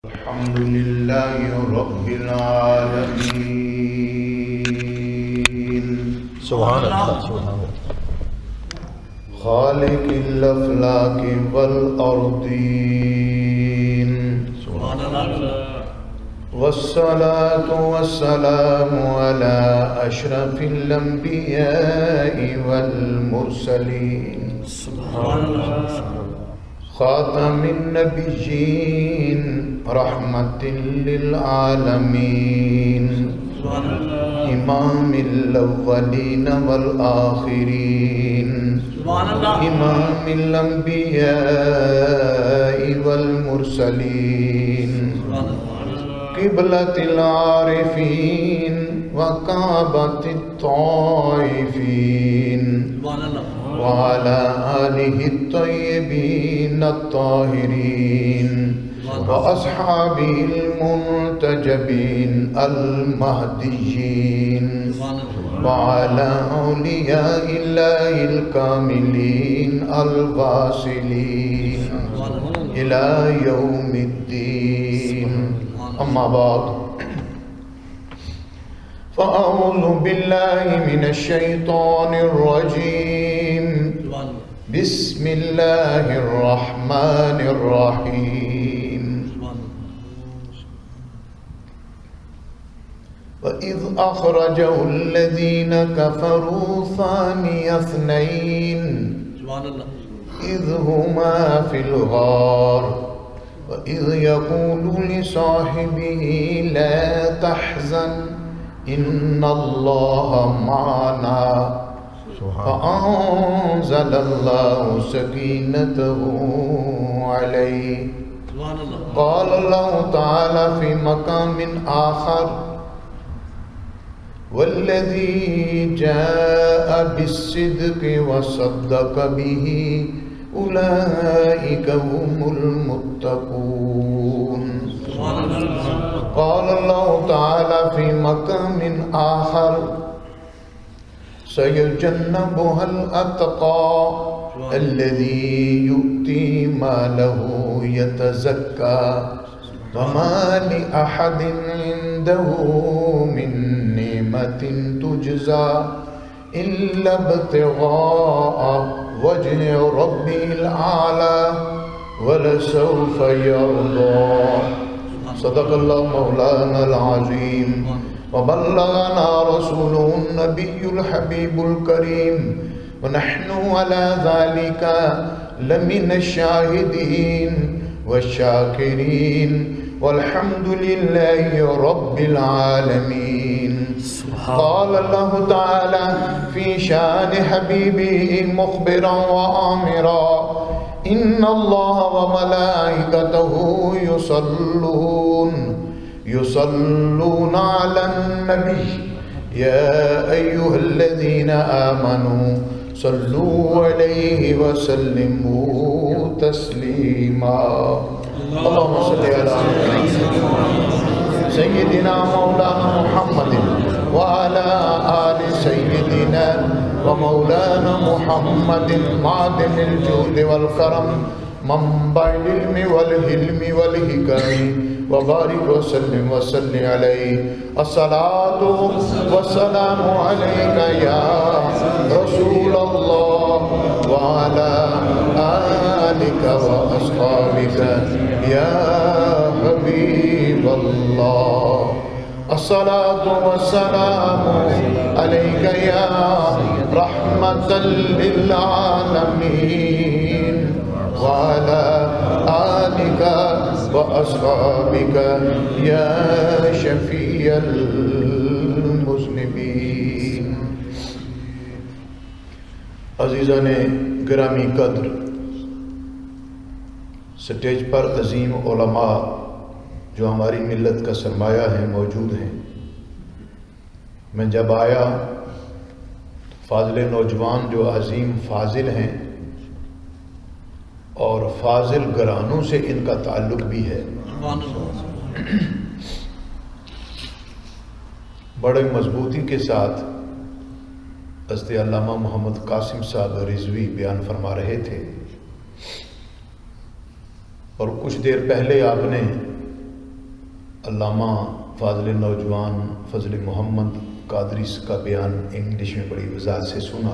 الحمد لله رب العالمين سبحان اللہ سبحان اللہ خالق الافلاک والارضین سبحان اللہ والصلاة والسلام على أشرف الأنبياء والمرسلين سبحان اللہ خاتم النبيين رحمة للعالمين إمام الأولين والآخرين إمام الأنبياء والمرسلين قبلة العارفين وكعبة الطائفين وعلى آله الطيبين الطاهرين وأصحابه المنتجبين المهديين وعلى أولياء الله الكاملين الواصلين إلى يوم الدين أما بعد فأعوذ بالله من الشيطان الرجيم بسم الله الرحمن الرحيم وإذ أخرجه الذين كفروا ثاني اثنين إذ هما في الغار وإذ يقول لصاحبه لا تحزن إن الله معنا فأنزل الله سكينته عليه قال الله تعالى في مقام آخر والذي جاء بالصدق وصدق به أولئك هم المتقون قال الله تعالى في مقام آخر سيجنبها الأتقى الذي يؤتي ماله يتزكى وما لأحد عنده من نعمة تجزى إلا ابتغاء وجه ربه الأعلى ولسوف يرضى صدق الله مولانا العظيم وبلغنا رسوله النبي الحبيب الكريم ونحن على ذلك لمن الشاهدين والشاكرين والحمد لله رب العالمين قال الله تعالى في شان حبيبه مخبرا وآمرا إن الله وملائكته يصلون على النبي يا أيها الذين آمنوا صلوا عليه وسلموا تسليما اللهم صل على سيدنا مولانا محمد وعلى آل سيدنا ومولانا محمد معدن الجود والكرم منبع العلم والحلم والحكم وبارك وسلم وصل عليه الصلاة والسلام عليك يا رسول الله وعلى آلك وأصحابك يا حبيب الله الصلاة والسلام عليك يا رحمة للعالمين وعلى آلك وأصحابك يا شفيع المذنبين عزیزان گرامی قدر، سٹیج پر عظیم علماء جو ہماری ملت کا سرمایہ ہیں موجود ہیں۔ میں جب آیا فاضل نوجوان جو عظیم فاضل ہیں اور فاضل گھرانوں سے ان کا تعلق بھی ہے، بڑے مضبوطی کے ساتھ حضرت علامہ محمد قاسم صاحب رضوی بیان فرما رہے تھے، اور کچھ دیر پہلے آپ نے علامہ فاضل نوجوان فضل محمد قادری کا بیان انگلش میں بڑی وضاحت سے سنا،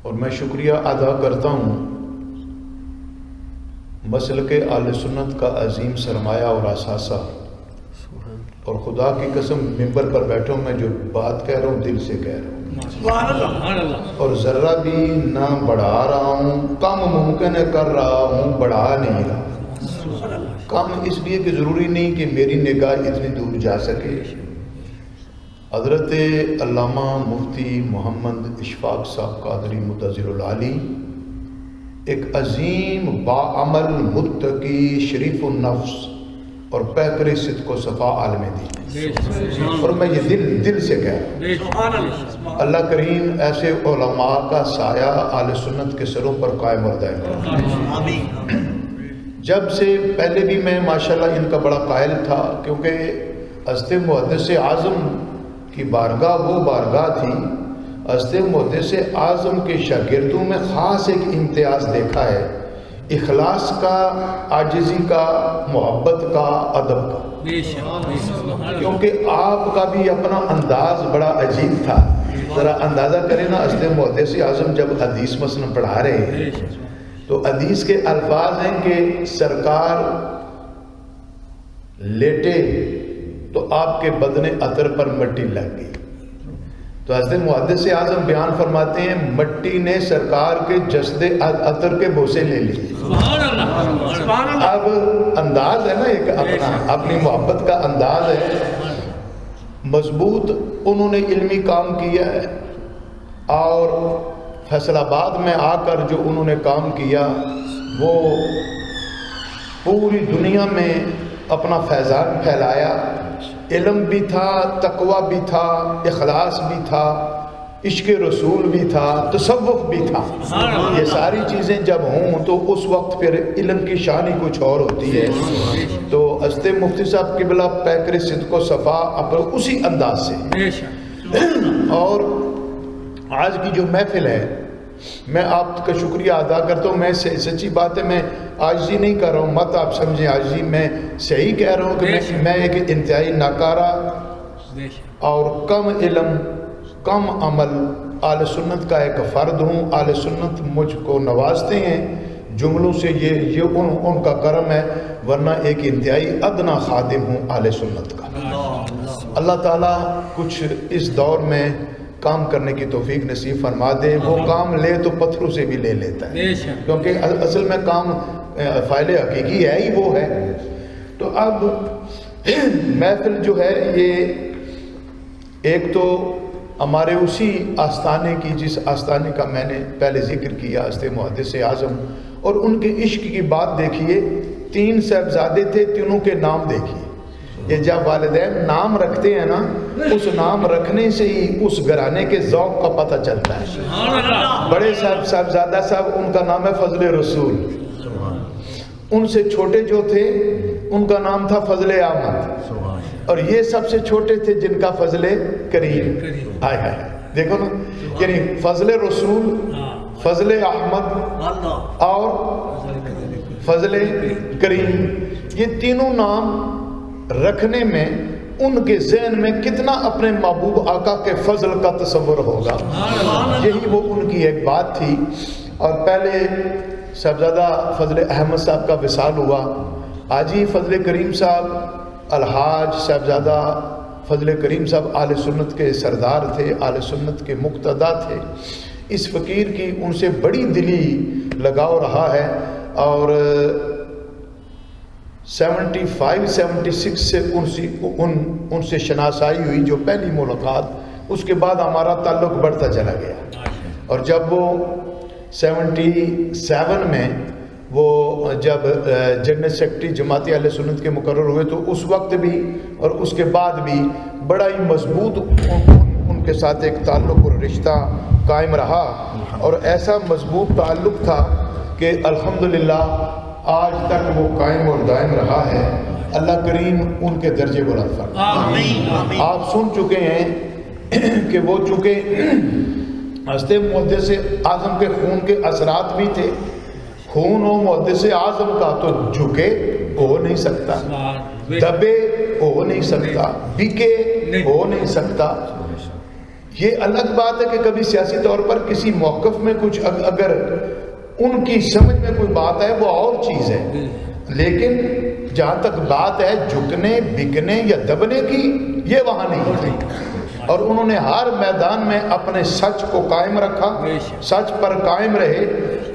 اور میں شکریہ ادا کرتا ہوں مسلک اہل سنت کا عظیم سرمایہ اور اثاثہ، اور خدا کی قسم ممبر پر بیٹھا ہوں، میں جو بات کہہ رہا ہوں دل سے کہہ رہا ہوں، اور ذرہ بھی نہ بڑھا رہا ہوں، کم ممکن ہے کر رہا ہوں، بڑھا نہیں رہا۔ کم اس لیے کہ ضروری نہیں کہ میری نگاہ اتنی دور جا سکے۔ حضرت علامہ مفتی محمد اشفاق صاحب قادری متظر العالی ایک عظیم باعمل متقی شریف النفس اور پیکر صدق و صفا عالم دین، اور میں یہ دل سے کہہ رہا ہوں، اللہ کریم ایسے علماء کا سایہ اہل سنت کے سروں پر قائم اور دائم کرے۔ جب سے پہلے بھی میں ماشاءاللہ ان کا بڑا قائل تھا، کیونکہ حضرت محدث اعظم کی بارگاہ وہ بارگاہ تھی، حضرت محدث اعظم کے شاگردوں میں خاص ایک امتیاز دیکھا ہے، اخلاص کا، عاجزی کا، محبت کا، ادب کا، کیونکہ آپ کا بھی اپنا انداز بڑا عجیب تھا۔ ذرا اندازہ کریں نا، حضرت محدث اعظم جب حدیث مثلا پڑھا رہے ہیں تو حدیث کے الفاظ ہیں کہ سرکار لیٹے تو آپ کے بدن عطر پر مٹی لگ گئی، تو حضرت محدث اعظم بیان فرماتے ہیں مٹی نے سرکار کے جسد عطر کے بوسے لے لیے۔ اب انداز ہے نا ایک اپنی محبت کا انداز ہے مضبوط، انہوں نے علمی کام کیا ہے، اور فیصل آباد میں آ کر جو انہوں نے کام کیا وہ پوری دنیا میں اپنا فیضان پھیلایا، علم بھی تھا، تقوی بھی تھا، اخلاص بھی تھا، عشق رسول بھی تھا، تصوف بھی تھا۔ یہ ساری چیزیں جب ہوں تو اس وقت پھر علم کی شان ہی کچھ اور ہوتی ہے۔ تو حضرت مفتی صاحب قبلہ پیکر صدق و صفا اپنے اسی انداز سے، اور آج کی جو محفل ہے میں آپ کا شکریہ ادا کرتا ہوں۔ میں سچی بات ہے، میں عاجزی نہیں کر رہا ہوں، مت آپ سمجھیں عاجزی، میں صحیح کہہ رہا ہوں کہ میں ایک انتہائی ناکارہ اور کم علم کم عمل اہل سنت کا ایک فرد ہوں۔ اہل سنت مجھ کو نوازتے ہیں جملوں سے، یہ ان کا کرم ہے، ورنہ ایک انتہائی ادنا خادم ہوں اہل سنت کا۔ اللہ تعالیٰ کچھ اس دور میں کام کرنے کی توفیق نصیب فرما دے۔ وہ کام لے تو پتھروں سے بھی لے لیتا ہے، کیونکہ اصل میں کام فاعل حقیقی ہے ہی وہ ہے۔ تو اب محفل جو ہے یہ ایک تو ہمارے اسی آستانے کی، جس آستانے کا میں نے پہلے ذکر کیا، حضرت محدث اعظم، اور ان کے عشق کی بات دیکھیے۔ 3 صاحبزادے تھے، تینوں کے نام دیکھیے۔ یہ جب والدین نام رکھتے ہیں نا، اس نام رکھنے سے ہی اس گھرانے کے ذوق کا پتہ چلتا ہے۔ بڑے صاحبزادہ صاحب، ان کا نام ہے فضل رسول، ان سے چھوٹے جو تھے ان کا نام تھا فضل احمد، اور یہ سب سے چھوٹے تھے جن کا فضل کریم۔ ہائے ہائے، دیکھو نا، یعنی فضل رسول، فضل احمد اور فضل کریم، یہ تینوں نام رکھنے میں ان کے ذہن میں کتنا اپنے محبوب آقا کے فضل کا تصور ہوگا۔ یہی وہ ان کی ایک بات تھی۔ اور پہلے صاحبزادہ فضل احمد صاحب کا وصال ہوا، آج ہی فضل کریم صاحب الحاج صاحبزادہ فضل کریم صاحب اہل سنت کے سردار تھے، اہل سنت کے مقتدا تھے۔ اس فقیر کی ان سے بڑی دلی لگاؤ رہا ہے، اور 75-76 سے ان سے شناسائی ہوئی، جو پہلی ملاقات، اس کے بعد ہمارا تعلق بڑھتا چلا گیا، اور جب وہ 77 میں وہ جب جنرل سیکرٹری جماعت اہل سنت کے مقرر ہوئے، تو اس وقت بھی اور اس کے بعد بھی بڑا ہی مضبوط ان کے ساتھ ایک تعلق اور رشتہ قائم رہا، اور ایسا مضبوط تعلق تھا کہ الحمدللہ آج تک وہ قائم اور دائم رہا ہے۔ اللہ کریم ان کے درجے بلند فرمائے۔ آپ سن چکے ہیں کہ وہ چونکہ حضرت محدث اعظم کے خون کے اثرات بھی تھے، خون و محدث اعظم کا تو جھکے ہو نہیں سکتا، دبے ہو نہیں سکتا، بکے ہو نہیں سکتا۔ یہ الگ بات ہے کہ کبھی سیاسی طور پر کسی موقف میں کچھ اگر ان کی سمجھ میں کوئی بات ہے وہ اور چیز ہے، لیکن جہاں تک بات ہے جھکنے بکنے یا دبنے کی، یہ وہاں نہیں تھی۔ اور انہوں نے ہر میدان میں اپنے سچ کو قائم رکھا، سچ پر قائم رہے،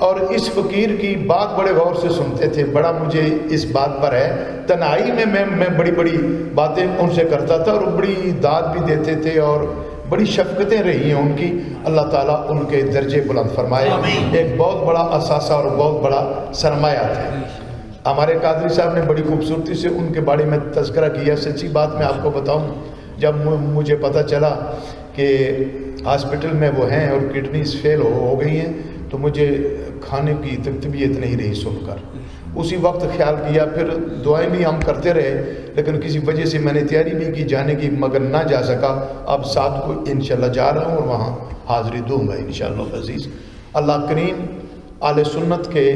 اور اس فقیر کی بات بڑے غور سے سنتے تھے۔ بڑا مجھے اس بات پر ہے، تنہائی میں بڑی بڑی باتیں ان سے کرتا تھا، اور بڑی داد بھی دیتے تھے، اور بڑی شفقتیں رہی ہیں ان کی۔ اللہ تعالیٰ ان کے درجے بلند فرمائے۔ ایک بہت بڑا اثاثہ اور بہت بڑا سرمایہ تھا۔ ہمارے قادری صاحب نے بڑی خوبصورتی سے ان کے بارے میں تذکرہ کیا۔ سچی بات میں آپ کو بتاؤں، جب مجھے پتہ چلا کہ ہاسپٹل میں وہ ہیں اور کڈنیز فیل ہو گئی ہیں، تو مجھے کھانے کی طبیعت نہیں رہی سن کر۔ اسی وقت خیال کیا، پھر دعائیں بھی ہم کرتے رہے، لیکن کسی وجہ سے میں نے تیاری بھی کی جانے کی، مگر نہ جا سکا۔ اب 7 کو انشاءاللہ جا رہا ہوں اور وہاں حاضری دوں گا انشاءاللہ عزیز۔ اللہ کریم اہل سنت کے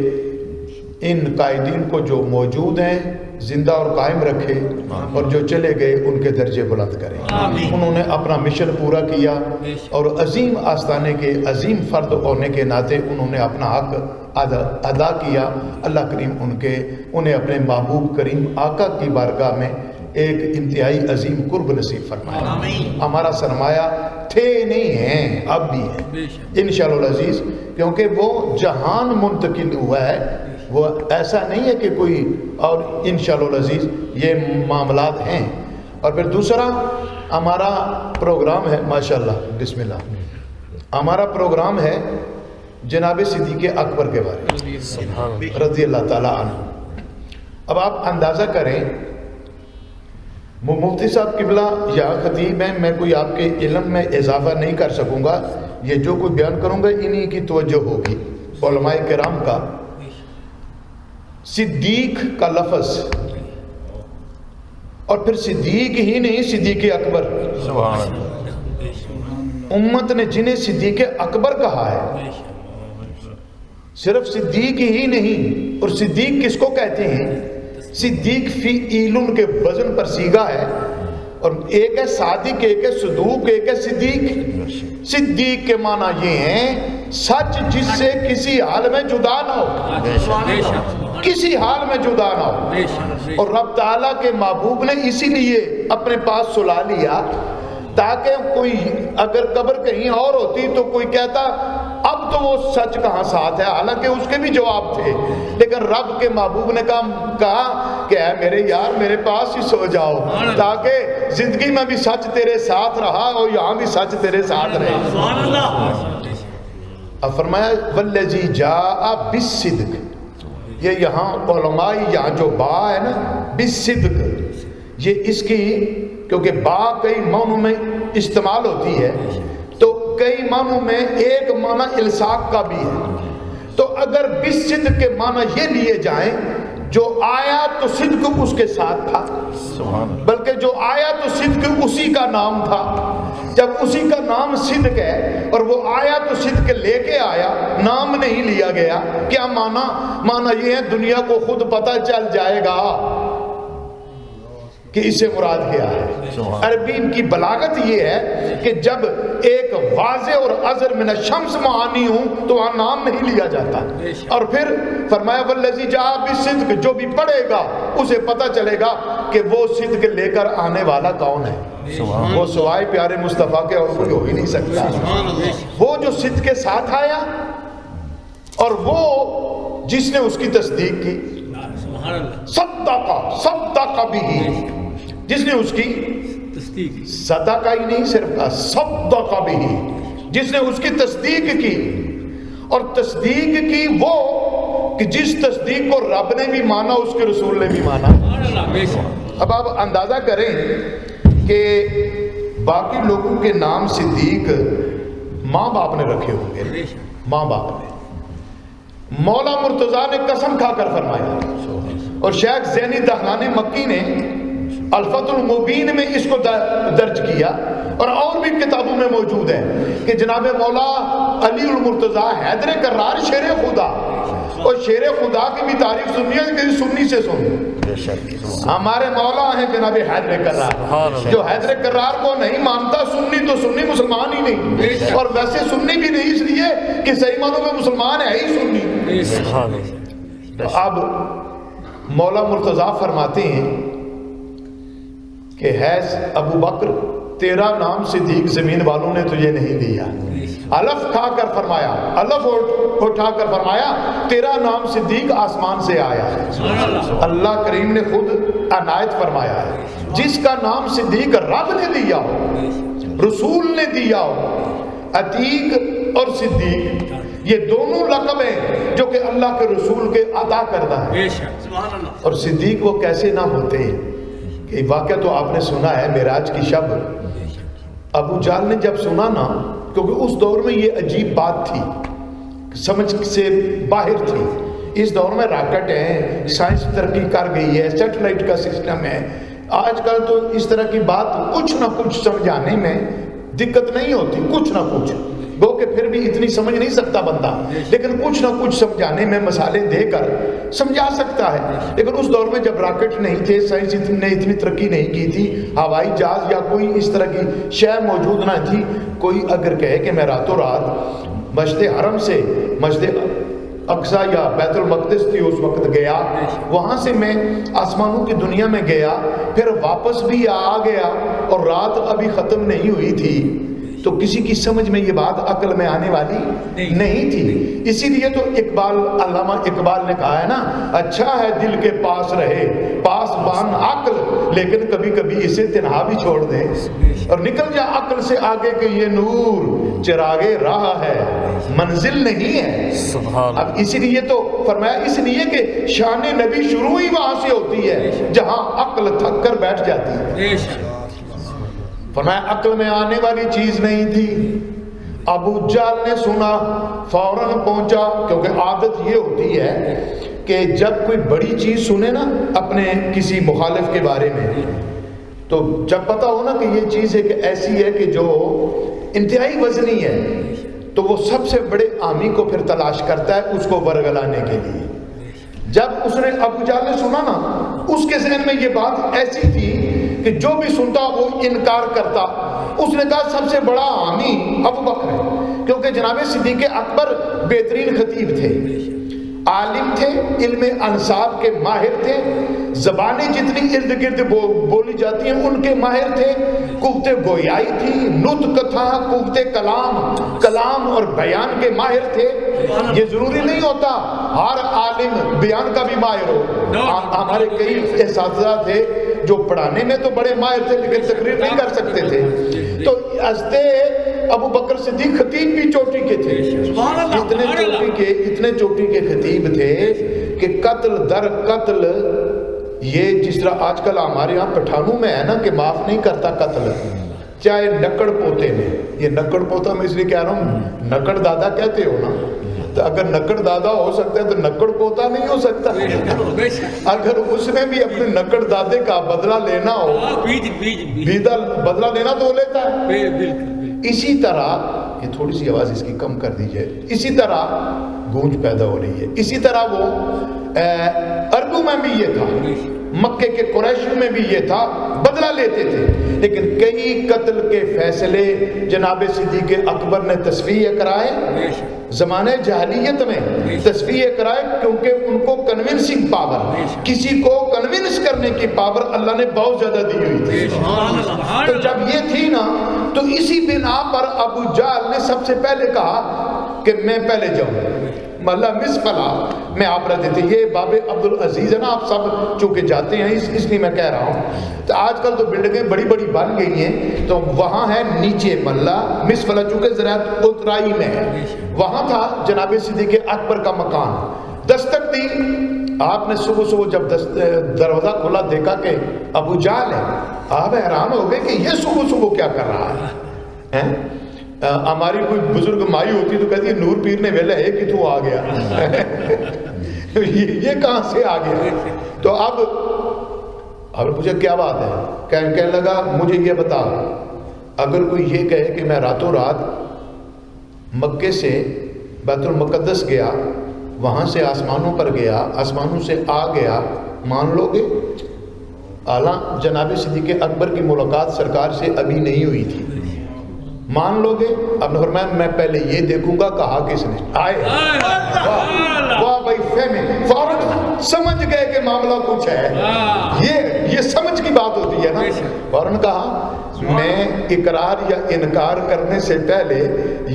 ان قائدین کو جو موجود ہیں زندہ اور قائم رکھے، اور جو چلے گئے ان کے درجے بلند کرے۔ انہوں نے اپنا مشن پورا کیا، اور عظیم آستانے کے عظیم فرد ہونے کے ناطے انہوں نے اپنا حق ادا کیا۔ اللہ کریم انہیں اپنے محبوب کریم آقا کی بارگاہ میں ایک انتہائی عظیم قرب نصیب فرمائے۔ ہمارا سرمایہ تھے نہیں ہیں، اب بھی ہے انشاءاللہ العزیز، کیونکہ وہ جہان منتقل ہوا ہے، وہ ایسا نہیں ہے کہ کوئی اور۔ انشاءاللہ العزیز یہ معاملات ہیں۔ اور پھر دوسرا ہمارا پروگرام ہے، ماشاءاللہ بسم اللہ، ہمارا پروگرام ہے جناب صدیق اکبر کے بارے میں رضی اللہ تعالیٰ عنہ۔ اب آپ اندازہ کریں، مفتی صاحب قبلہ یا خطیب ہیں، میں کوئی آپ کے علم میں اضافہ نہیں کر سکوں گا، یہ جو کوئی بیان کروں گا انہی کی توجہ ہوگی علماء کرام کا۔ صدیق کا لفظ، اور پھر صدیق ہی نہیں، صدیق اکبر، سبحان اللہ، امت نے جنہیں صدیق اکبر کہا ہے، صرف صدیق ہی نہیں۔ اور صدیق کس کو کہتے ہیں؟ صدیق فعیل کے وزن پر سیگا ہے، اور ایک ہے صادق، ایک ہے صدوق، ایک ہے صدیق۔ صدیق کے معنی یہ ہیں سچ جس سے کسی حال میں جدا نہ ہو، کسی حال میں جدا نہ ہو۔ اور رب تعالیٰ کے محبوب نے اسی لیے اپنے پاس سلا لیا، تاکہ کوئی اگر قبر کہیں اور ہوتی تو کوئی کہتا اب تو وہ سچ کہاں ساتھ ہے، حالانکہ اس کے بھی جواب تھے، لیکن رب کے محبوب نے کہا کہ اے میرے یار میرے پاس ہی سو جاؤ، تاکہ زندگی میں بھی سچ تیرے ساتھ رہا اور یہاں بھی سچ تیرے ساتھ رہے۔ اب فرمایا والذی جاء بالصدق، یہ یہاں علماء یہاں جو با ہے نا بالصدق، یہ اس کی کیونکہ با کئی معنوں میں استعمال ہوتی ہے، تو کئی معنوں میں ایک معنی الصاق کا بھی ہے۔ تو اگر بالصدق کے معنی یہ لیے جائیں جو آیا تو صدق اس کے ساتھ تھا، بلکہ جو آیا تو صدق اسی کا نام تھا۔ جب اسی کا نام صدق ہے اور وہ آیا تو صدق لے کے آیا، نام نہیں لیا گیا، کیا معنی یہ ہے دنیا کو خود پتہ چل جائے گا کہ اس سے مراد کیا ہے۔ عربی کی بلاغت یہ ہے کہ جب ایک واضح اور ازر من الشمس معانی ہوں تو وہاں نام نہیں لیا جاتا۔ اور پھر فرمایا والذی جاء بالصدق، جو بھی پڑھے گا اسے پتہ چلے گا کہ وہ صدق لے کر آنے والا کون ہے۔ وہ سوائے پیارے مصطفیٰ کے اور کوئی ہو ہی نہیں سکتا۔ وہ جو صدق کے ساتھ آیا اور وہ جس نے اس کی تصدیق کی، صدق بھی، جس نے اس کی صدقہ ہی نہیں صرف صدق بھی، جس نے اس کی تصدیق کی۔ اور تصدیق کی وہ کہ جس تصدیق کو رب نے بھی مانا اس کے رسول نے بھی مانا۔ اب آپ اندازہ کریں کہ باقی لوگوں کے نام صدیق ماں باپ نے رکھے ہوں گے، ماں باپ نے۔ مولا مرتضیٰ نے قسم کھا کر فرمایا، اور شیخ زینی دہلانی مکی نے الفتح المبین میں اس کو درج کیا، اور بھی کتابوں میں موجود ہے کہ جناب مولا علی المرتضیٰ حیدر کرار شیر خدا، اور شیر خدا کی بھی تعریف سنی ہے کہ سنی سے سن، ہمارے مولا ہیں جناب حیدر کرار، جو حیدر کرار کو نہیں مانتا سنی تو سنی مسلمان ہی نہیں، اور ویسے سنی بھی نہیں اس لیے کہ صحیح معنوں میں مسلمان ہے ہی سنی۔ تو اب مولا مرتضیٰ فرماتے ہیں کہ حیث ابو بکر تیرا نام صدیق زمین والوں نے تجھے نہیں دیا، الف کھا کر فرمایا، الف اٹھا کر فرمایا تیرا نام صدیق آسمان سے آیا ہے۔ اللہ کریم نے خود عنایت فرمایا ہے جس کا نام صدیق رب نے دیا ہو، رسول نے دیا ہو، عتیق اور صدیق یہ دونوں لقب ہیں جو کہ اللہ کے رسول کے عطا کردہ ہیں۔ اور صدیق وہ کیسے نہ ہوتے ہیں کہ واقعہ تو آپ نے سنا ہے معراج کی شب ابو جہل نے جب سنا نا، کیونکہ اس دور میں یہ عجیب بات تھی، سمجھ سے باہر تھی، اس دور میں راکٹ ہیں، سائنس ترقی کر گئی ہے، سیٹلائٹ کا سسٹم ہے، آج کل تو اس طرح کی بات کچھ نہ کچھ سمجھانے میں دقت نہیں ہوتی، کچھ نہ کچھ گو کہ پھر بھی اتنی سمجھ نہیں سکتا بندہ، لیکن کچھ نہ کچھ سمجھانے میں مسالے دے کر سمجھا سکتا ہے۔ لیکن اس دور میں جب راکٹ نہیں تھے، سائنس نے اتنی ترقی نہیں کی تھی، ہوائی جہاز یا کوئی اس طرح کی شے موجود نہ تھی، کوئی اگر کہے کہ میں راتوں رات مسجد حرم سے مسجد اقصی یا بیت المقدس تھی اس وقت گیا، وہاں سے میں آسمانوں کی دنیا میں گیا، پھر واپس بھی آ گیا اور رات ابھی ختم نہیں ہوئی تھی، تو کسی کی سمجھ میں یہ بات عقل میں آنے والی نہیں تھی۔ اسی لیے تو اقبال، علامہ اقبال نے کہا ہے نا، اچھا ہے دل کے پاس رہے پاس بان عقل، لیکن کبھی کبھی اسے تنہا بھی چھوڑ دے اور نکل جا عقل سے آگے کہ یہ نور چراغے راہ ہے منزل نہیں ہے۔ اب اسی لیے تو فرمایا، اس لیے کہ شان نبی شروع ہی وہاں سے ہوتی ہے جہاں عقل تھک کر بیٹھ جاتی ہے۔ فرمایا عقل میں آنے والی چیز نہیں تھی۔ ابو جہل نے سنا، فوراً پہنچا، کیونکہ عادت یہ ہوتی ہے کہ جب کوئی بڑی چیز سنے نا اپنے کسی مخالف کے بارے میں، تو جب پتہ ہو نا کہ یہ چیز ایک ایسی ہے کہ جو انتہائی وزنی ہے، تو وہ سب سے بڑے عامی کو پھر تلاش کرتا ہے اس کو ورگلانے کے لیے۔ جب اس نے ابو جہل نے سنا نا، اس کے ذہن میں یہ بات ایسی تھی کہ جو بھی سنتا وہ انکار کرتا۔ اس نے کہا سب سے بڑا عامی ابو بکر ہے، کیونکہ جناب صدیق اکبر بہترین خطیب تھے، عالم تھے، علم انصاب کے ماہر تھے، زبانیں جتنی ارد گرد بولی جاتی ہیں ان کے ماہر تھے، قوت گویائی تھی، نطق تھا، قوت کلام اور بیان کے ماہر تھے۔ یہ ضروری نہیں ہوتا ہر عالم بیان کا بھی ماہر ہو۔ ہمارے کئی اساتذہ تھے جو پڑھانے میں تو بڑے ماہر تھے لیکن تقریر نہیں کر سکتے تھے، تو حضرت ابو بکر صدیق خطیب بھی چوٹی کے تھے، اتنے چوٹی کے خطیب تھے کہ قتل در قتل، یہ جس طرح آج کل ہمارے یہاں پٹھانوں میں ہے نا کہ معاف نہیں کرتا قتل، چاہے نکڑ پوتے میں، یہ نکڑ پوتا میں اس لیے کہہ رہا ہوں، نکڑ دادا کہتے ہو نا، تو اگر نکڑ دادا ہو سکتا ہے تو نکڑ پوتا نہیں ہو سکتا۔ اگر اس نے بھی اپنے نکڑ دادے کا بدلہ لینا ہو، بدلہ لینا تو وہ لیتا ہے۔ اسی طرح، یہ تھوڑی سی آواز اس کی کم کر دیجئے، اسی طرح گونج پیدا ہو رہی ہے، اسی طرح وہ عربوں میں بھی یہ تھا، مکے کے قریشوں میں بھی یہ تھا، بدلہ لیتے تھے، لیکن کئی قتل کے فیصلے جناب صدیق اکبر نے تصفیہ کرائے، زمانے جاہلیت میں تصفیہ کرائے، کیونکہ ان کو کنونسنگ پاور، کسی کو کنونس کرنے کی پاور اللہ نے بہت زیادہ دی ہوئی تھی۔ تو جب یہ تھی نا، تو اسی بنا پر ابو جہل نے سب سے پہلے کہا کہ میں پہلے جاؤں، مطلب مسفلا میں آپ رہتے تھے، یہ باب عبد العزیز ہے نا، آپ سب چونکہ جاتے ہیں اس لیے میں کہہ رہا ہوں، تو آج کل تو بلڈنگیں بڑی بڑی بن گئی ہیں، تو وہاں ہے نیچے ملا مسفلا، چونکہ زراعت اترائی میں ہے، وہاں تھا جناب صدیق اکبر کا مکان۔ دستک دی، آپ نے صبح صبح جب دروازہ کھلا دیکھا کہ ابو جہل ہے، آپ حیران ہو گئے کہ یہ صبح صبح کیا کر رہا ہے۔ ہماری کوئی بزرگ مائی ہوتی تو کہتی ہے نور پیر نے ویلا ہے کہ تو آ گیا، یہ کہاں سے آ گیا۔ تو اب آپ نے پوچھا کیا بات ہے، کہنے لگا مجھے یہ بتا، اگر کوئی یہ کہے کہ میں راتوں رات مکے سے بیت المقدس گیا، وہاں سے آسمانوں پر گیا، آسمانوں سے آ گیا، مان لو گے؟ اعلیٰ جناب صدیق اکبر کی ملاقات سرکار سے ابھی نہیں ہوئی تھی، مان لو گے؟ اب نے فرمایا میں پہلے یہ دیکھوں گا، کہا کس نے؟ آئے واہ بھائی، فہمیں، فوراً سمجھ گئے کہ معاملہ کچھ ہے، یہ سمجھ کی بات ہوتی ہے نا۔ فوراً کہا میں اقرار یا انکار کرنے سے پہلے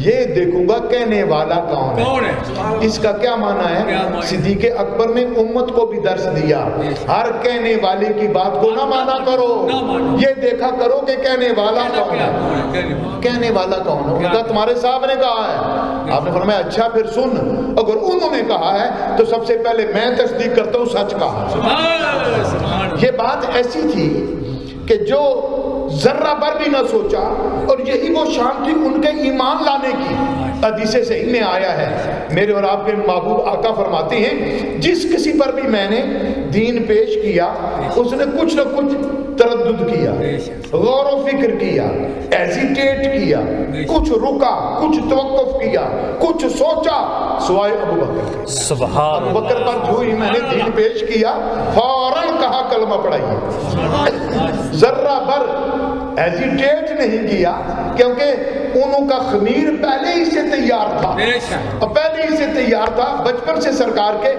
یہ دیکھوں گا کہنے والا کون ہے۔ اس کا کیا معنی ہے؟ صدیق اکبر نے امت کو بھی درس دیا، ہر کہنے والے کی بات کو نہ مانا کرو، یہ دیکھا کرو کہ کہنے والا کون ہے، کہنے والا کون ہے۔ انہوں نے کہا تمہارے صاحب نے کہا ہے۔ آپ نے فرمایا اچھا پھر سن، اگر انہوں نے کہا ہے تو سب سے پہلے میں تصدیق کرتا ہوں، سچ کہا۔ یہ بات ایسی تھی کہ جو ذرہ بر بھی نہ سوچا، اور یہی وہ شان تھی ان کے ایمان لانے کی۔ حدیث صحیح میں آیا ہے، میرے اور آپ کے محبوب آقا فرماتے ہیں جس کسی پر بھی میں نے دین پیش کیا اس نے کچھ نہ کچھ تردد کیا، غور و فکر کیا، ایزیٹیٹ کیا، کچھ رکا، کچھ توقف کیا، کچھ سوچا، سوائے ابو بکر کے۔ سبحان ابو بکر پر جو ہی میں نے دین پیش کیا فوراً کہا کلمہ پڑھائیے، ذرہ بر ایزیٹیٹ نہیں کیا، کیونکہ انہوں کا خمیر پہلے ہی سے تیار تھا، پہلے ہی سے تیار تھا۔ بچپن سے سرکار کے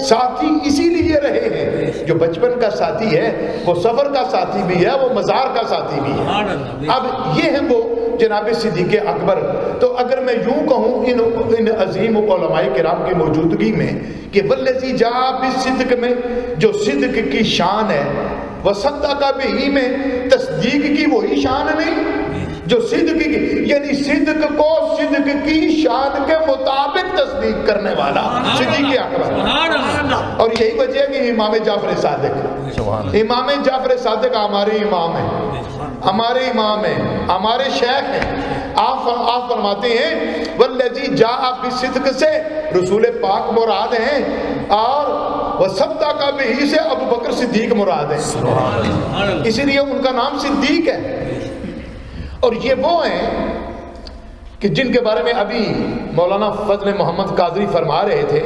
ساتھی اسی لیے رہے ہیں، جو بچپن کا ساتھی ہے وہ سفر کا ساتھی بھی ہے، وہ مزار کا ساتھی بھی ہے۔ اب یہ ہے وہ جناب صدیق اکبر۔ تو اگر میں یوں کہوں ان عظیم علماء کرام کی موجودگی میں کہ والذی جاء بالصدق میں جو صدق کی شان ہے، وصدق بہ میں تصدیق کی وہی شان نہیں جو صدق کی، یعنی صدق کو صدق کی شان کے مطابق تصدیق کرنے والا صدیق اکبر۔ اور یہی وجہ ہے کہ امام جعفر صادق، امام جعفر صادق ہمارے امام ہیں، ہمارے امام ہیں، ہمارے شیخ ہیں۔ آپ فرماتے ہیں والذی جاء بالصدق سے رسول پاک مراد ہیں، اور وصدق بہ سے ابو بکر صدیق مراد ہیں، اسی لیے ان کا نام صدیق ہے۔ اور یہ وہ ہیں کہ جن کے بارے میں ابھی مولانا فضل محمد قادری فرما رہے تھے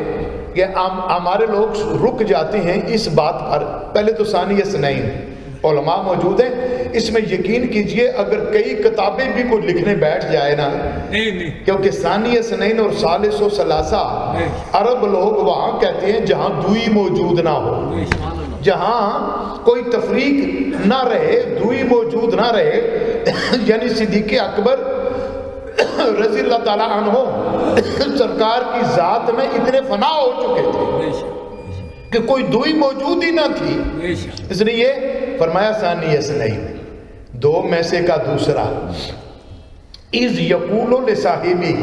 کہ ہمارے لوگ رک جاتے ہیں اس بات پر۔ پہلے تو ثانی اثنین علماء موجود ہیں، اس میں یقین کیجئے اگر کئی کتابیں بھی کوئی لکھنے بیٹھ جائے نا، کیونکہ ثانی اثنین اور ثالث و ثلاثہ عرب لوگ وہاں کہتے ہیں جہاں دوئی موجود نہ ہو، جہاں کوئی تفریق نہ رہے، دوئی موجود نہ رہے، یعنی صدیق اکبر رضی اللہ تعالیٰ عنہ سرکار کی ذات میں اتنے فنا ہو چکے تھے کہ کوئی دوئی موجود ہی نہ تھی۔ اس لیے فرمایا ثانی اثنین، دو میں سے کا دوسرا، اذ یقول لصاحبہ،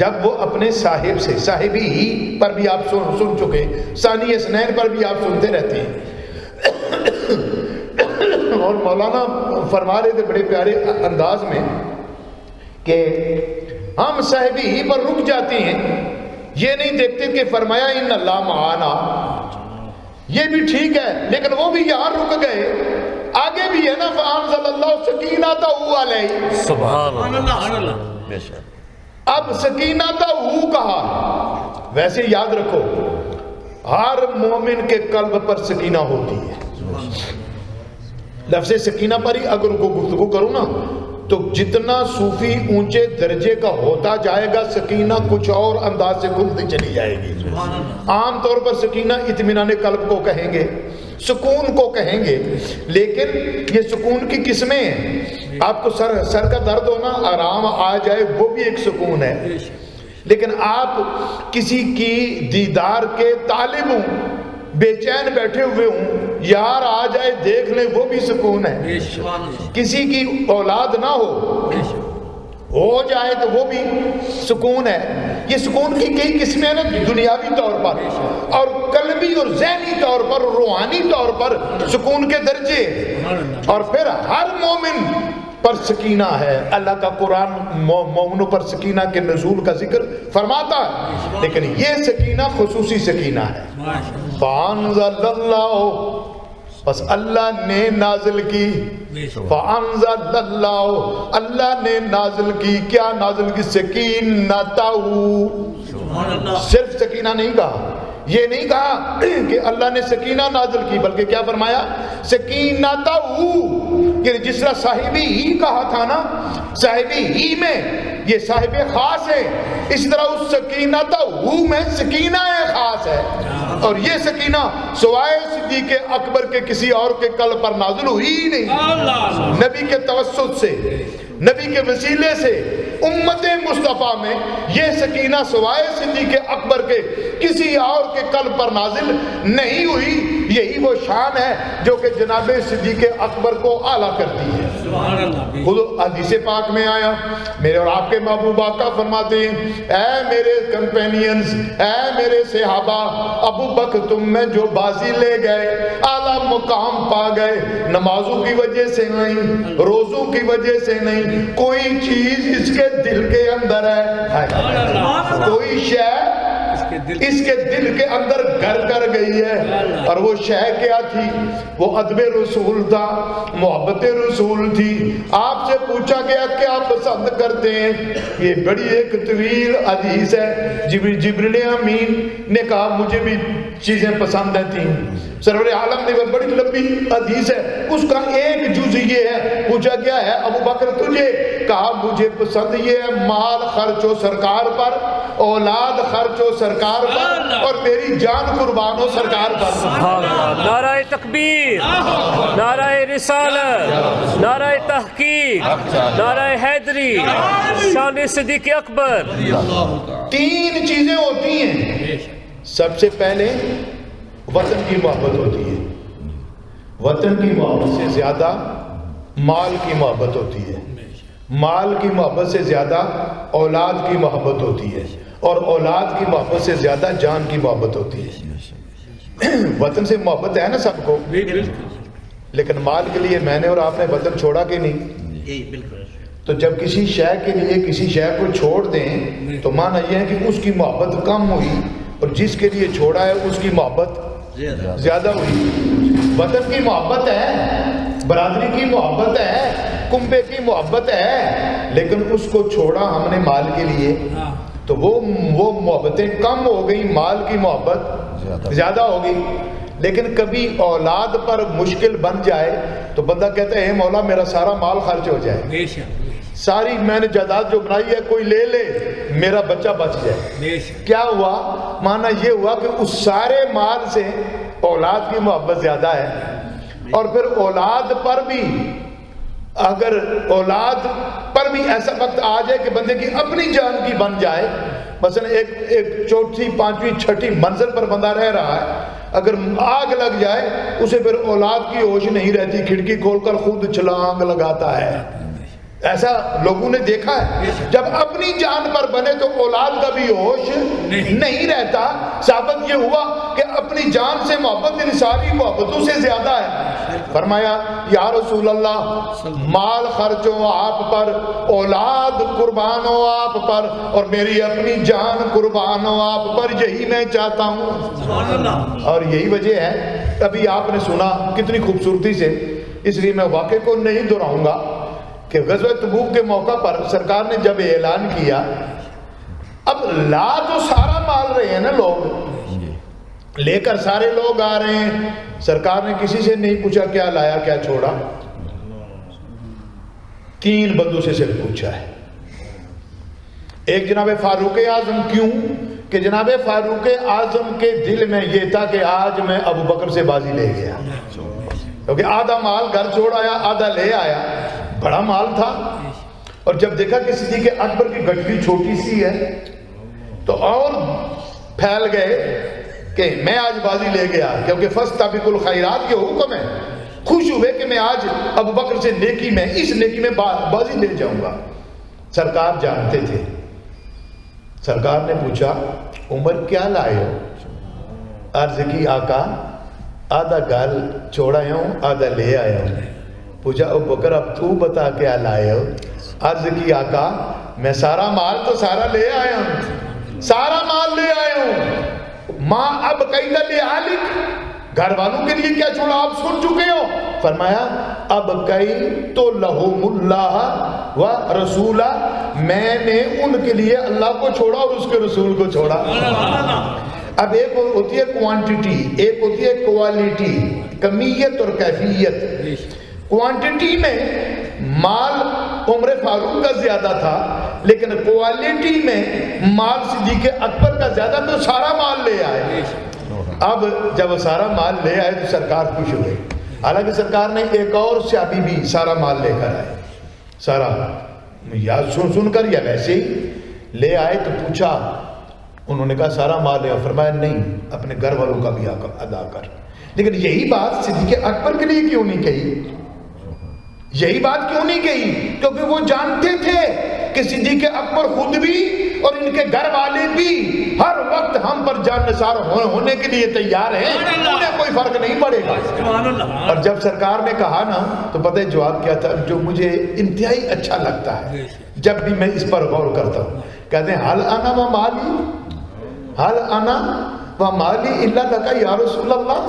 جب وہ اپنے صاحب سے، صاحبی ہی پر بھی آپ سن چکے، ثانی اثنین پر بھی آپ سنتے رہتے ہیں۔ اور مولانا فرما رہے تھے بڑے پیارے انداز میں کہ ہم صاحبی ہی پر رک جاتے ہیں، یہ نہیں دیکھتے کہ فرمایا ان اللہ معانا، یہ بھی ٹھیک ہے لیکن وہ بھی یہاں رک گئے، آگے بھی ہے نا فانزل اللہ سکینتہ علیہ، سبحان اللہ۔ اب سکینتہ کہا، ویسے یاد رکھو ہر مومن کے قلب پر سکینہ ہوتی ہے۔ لفظ سکینہ پر ہی اگر کو گفتگو کروں نا تو جتنا صوفی اونچے درجے کا ہوتا جائے گا سکینہ کچھ اور انداز سے کھلتی چلی جائے گی۔ عام طور پر سکینہ اطمینان قلب کو کہیں گے، سکون کو کہیں گے، لیکن یہ سکون کی قسمیں ہیں۔ آپ کو سر کا درد ہونا آرام آ جائے وہ بھی ایک سکون ہے، لیکن آپ کسی کی دیدار کے طالب ہوں، بے چین بیٹھے ہوئے ہوں، یار آ جائے دیکھ لیں وہ بھی سکون ہے۔ کسی کی اولاد نہ ہو جائے تو وہ بھی سکون ہے۔ یہ سکون کی کئی قسمیں ہیں نا، دنیاوی طور پر اور قلبی اور ذہنی طور پر، روحانی طور پر سکون کے درجے، اور پھر ہر مومن پر سکینہ ہے۔ اللہ کا قرآن مومنوں پر سکینہ کے نزول کا ذکر فرماتا ہے، لیکن یہ سکینہ خصوصی سکینہ ہے۔ فانزل اللہ، بس اللہ نے نازل کی، فانزل اللہ، اللہ نے نازل کی، کیا نازل کی؟ سکینتہ، صرف سکینہ نہیں کہا، یہ نہیں کہا کہ اللہ نے سکینہ نازل کی، بلکہ کیا فرمایا؟ سکینتہ، کہ جس طرح صاحبی ہی کہا تھا نا، صاحبی ہی میں یہ صاحب خاص ہے، اس طرح اس سکینتہ میں سکینہ خاص ہے، اور یہ سکینہ سوائے صدیق اکبر کے کسی اور کے قلب پر نازل ہوئی ہی نہیں۔ نبی کے توسط سے، نبی کے وسیلے سے امت مصطفیٰ میں یہ سکینہ سوائے صدیق اکبر کے کسی اور کے قلب پر نازل نہیں ہوئی۔ یہی وہ شان ہے جو کہ جناب صدیق اکبر کو اعلیٰ کرتی ہے۔ خود حدیث پاک میں آیا، میرے اور آپ کے محبوب آقا فرماتے ہیں، اے میرے کمپینینز، اے میرے صحابہ، ابو بکر تم میں جو بازی لے گئے، اعلیٰ مقام پا گئے، نمازوں کی وجہ سے نہیں، روزوں کی وجہ سے نہیں، کوئی چیز اس کے دل کے اندر ہے، کوئی شے اس کے دل کے اندر گھر کر گئی ہے، اور وہ شے کیا تھی؟ وہ ادب رسول تھا، محبت رسول تھی۔ آپ سے پوچھا گیا کیا پسند کرتے ہیں؟ یہ بڑی ایک طویل حدیث ہے۔ جبریل امین نے کہا مجھے بھی چیزیں پسند تھیں۔ سرور عالم نے بڑی لمبی حدیث ہے، اس کا ایک جز یہ ہے، پوچھا گیا ہے ابو بکر تجھے؟ کہا مجھے پسند یہ ہے، مال خرچ ہو سرکار پر، اولاد خرچ ہو سرکار پر، اور میری جان قربان ہو سرکار پر۔ نعرہ تکبیر، نعرہ رسالت، نعرہ تحقیق، نعرہ حیدری، شان صدیق اکبر۔ تین چیزیں ہوتی ہیں۔ سب سے پہلے وطن کی محبت ہوتی ہے، وطن کی محبت سے زیادہ مال کی محبت ہوتی ہے، مال کی محبت سے زیادہ اولاد کی محبت ہوتی ہے، اور اولاد کی محبت سے زیادہ جان کی محبت ہوتی ہے۔ وطن سے محبت ہے نا سب کو، لیکن مال کے لیے میں نے اور آپ نے وطن چھوڑا کہ نہیں؟ تو جب کسی شے کے لیے کسی شے کو چھوڑ دیں تو معنی یہ ہے کہ اس کی محبت کم ہوئی، اور جس کے لیے چھوڑا ہے اس کی محبت زیادہ ہوئی۔ وطن کی محبت ہے، برادری کی محبت ہے، کنبے کی محبت ہے، لیکن اس کو چھوڑا ہم نے مال کے لیے، تو وہ محبتیں کم ہو گئی، مال کی محبت زیادہ ہو گئی۔ لیکن کبھی اولاد پر مشکل بن جائے تو بندہ کہتا ہے اے مولا میرا سارا مال خرچ ہو جائے، ساری میں نے جائیداد جو بنائی ہے کوئی لے لے، میرا بچہ بچ جائے۔ کیا ہوا؟ معنی یہ ہوا کہ اس سارے مال سے اولاد کی محبت زیادہ ہے، اور پھر اولاد پر بھی، اگر اولاد پر بھی ایسا وقت آ جائے کہ بندے کی اپنی جان کی بن جائے، مثلا ایک چوتھی پانچویں چھٹی منزل پر بندہ رہ رہا ہے، اگر آگ لگ جائے اسے پھر اولاد کی ہوش نہیں رہتی، کھڑکی کھول کر خود چھلانگ لگاتا ہے۔ ایسا لوگوں نے دیکھا ہے، جب اپنی جان پر بنے تو اولاد کا بھی ہوش نہیں رہتا۔ ثابت یہ ہوا کہ اپنی جان سے محبت ان ساری محبتوں سے زیادہ ہے۔ فرمایا یا رسول اللہ مال خرچ ہو آپ پر، اولاد قربان ہو آپ پر، اور میری اپنی جان قربان ہو آپ پر، یہی میں چاہتا ہوں۔ اور یہی وجہ ہے، ابھی آپ نے سنا کتنی خوبصورتی سے، اس لیے میں واقعے کو نہیں دہراؤں گا کہ غزوہ تبوک کے موقع پر سرکار نے جب اعلان کیا، اب لا تو سارا مال رہے ہیں نا، لوگ لے کر سارے لوگ آ رہے ہیں، سرکار نے کسی سے نہیں پوچھا کیا لایا کیا چھوڑا، 3 بندوں سے صرف پوچھا ہے۔ ایک جناب فاروق اعظم، کیوں کہ جناب فاروق اعظم کے دل میں یہ تھا کہ آج میں ابو بکر سے بازی لے گیا، کیونکہ آدھا مال گھر چھوڑ آیا، آدھا لے آیا، بڑا مال تھا، اور جب دیکھا کہ صدیق اکبر کی گٹھڑی چھوٹی سی ہے تو اور پھیل گئے کہ میں آج بازی لے گیا، کیونکہ فاستبقوا الخیرات کے حکم ہے، خوش ہوئے کہ میں آج ابو بکر سے نیکی میں، اس نیکی میں بازی لے جاؤں گا۔ سرکار جانتے تھے، سرکار نے پوچھا عمر کیا لائے ہو؟ عرض کی آقا آدھا گل چھوڑ آیا ہوں، آدھا لے آیا ہوں۔ پوچھا ابو بکر اب تو بتا کیا لائے ہو؟ عرض کی آقا میں سارا مال تو سارا لے آیا ہوں، سارا مال لے آیا ہوں، ماں اب قید لعالک، گھر والوں کے لیے کیا چھوڑا آپ سن چکے ہو؟ فرمایا اب کئی تو لہم اللہ و رسولہ، میں نے ان کے لیے اللہ کو چھوڑا اور اس کے رسول کو چھوڑا۔ اب ایک ہوتی ہے کوانٹٹی، ایک ہوتی ہے کوالٹی، کمیت اور کیفیت۔ کوانٹٹی میں مال عمر فاروق کا زیادہ تھا، لیکن کوالٹی میں مال صدیق اکبر کا زیادہ، تو سارا مال لے آئے۔ اب جب وہ سارا مال لے آئے تو سرکار خوش ہوئے، حالانکہ سرکار نے ایک اور صحابی بھی سارا مال لے کر آئے، سارا یا سن کر یا ویسے ہی لے آئے۔ تو پوچھا، انہوں نے کہا سارا مال لے، فرمایا نہیں، اپنے گھر والوں کا بھی ادا کر۔ لیکن یہی بات صدیق اکبر کے لیے کیوں نہیں کہی؟ یہی بات کیوں نہیں کہی؟ کیونکہ وہ جانتے تھے کہ صدیق اکبر خود بھی اور ان کے گھر والے بھی ہر وقت ہم پر جان نثار ہونے کے لیے تیار ہیں، انہیں کوئی فرق نہیں پڑے گا۔ اور جب سرکار نے کہا نا تو پتہ ہے جواب کیا تھا، جو مجھے انتہائی اچھا لگتا ہے جب بھی میں اس پر غور کرتا ہوں، کہتے ہیں حل انا و مالی، حل انا و مالی الا لک یا رسول اللہ،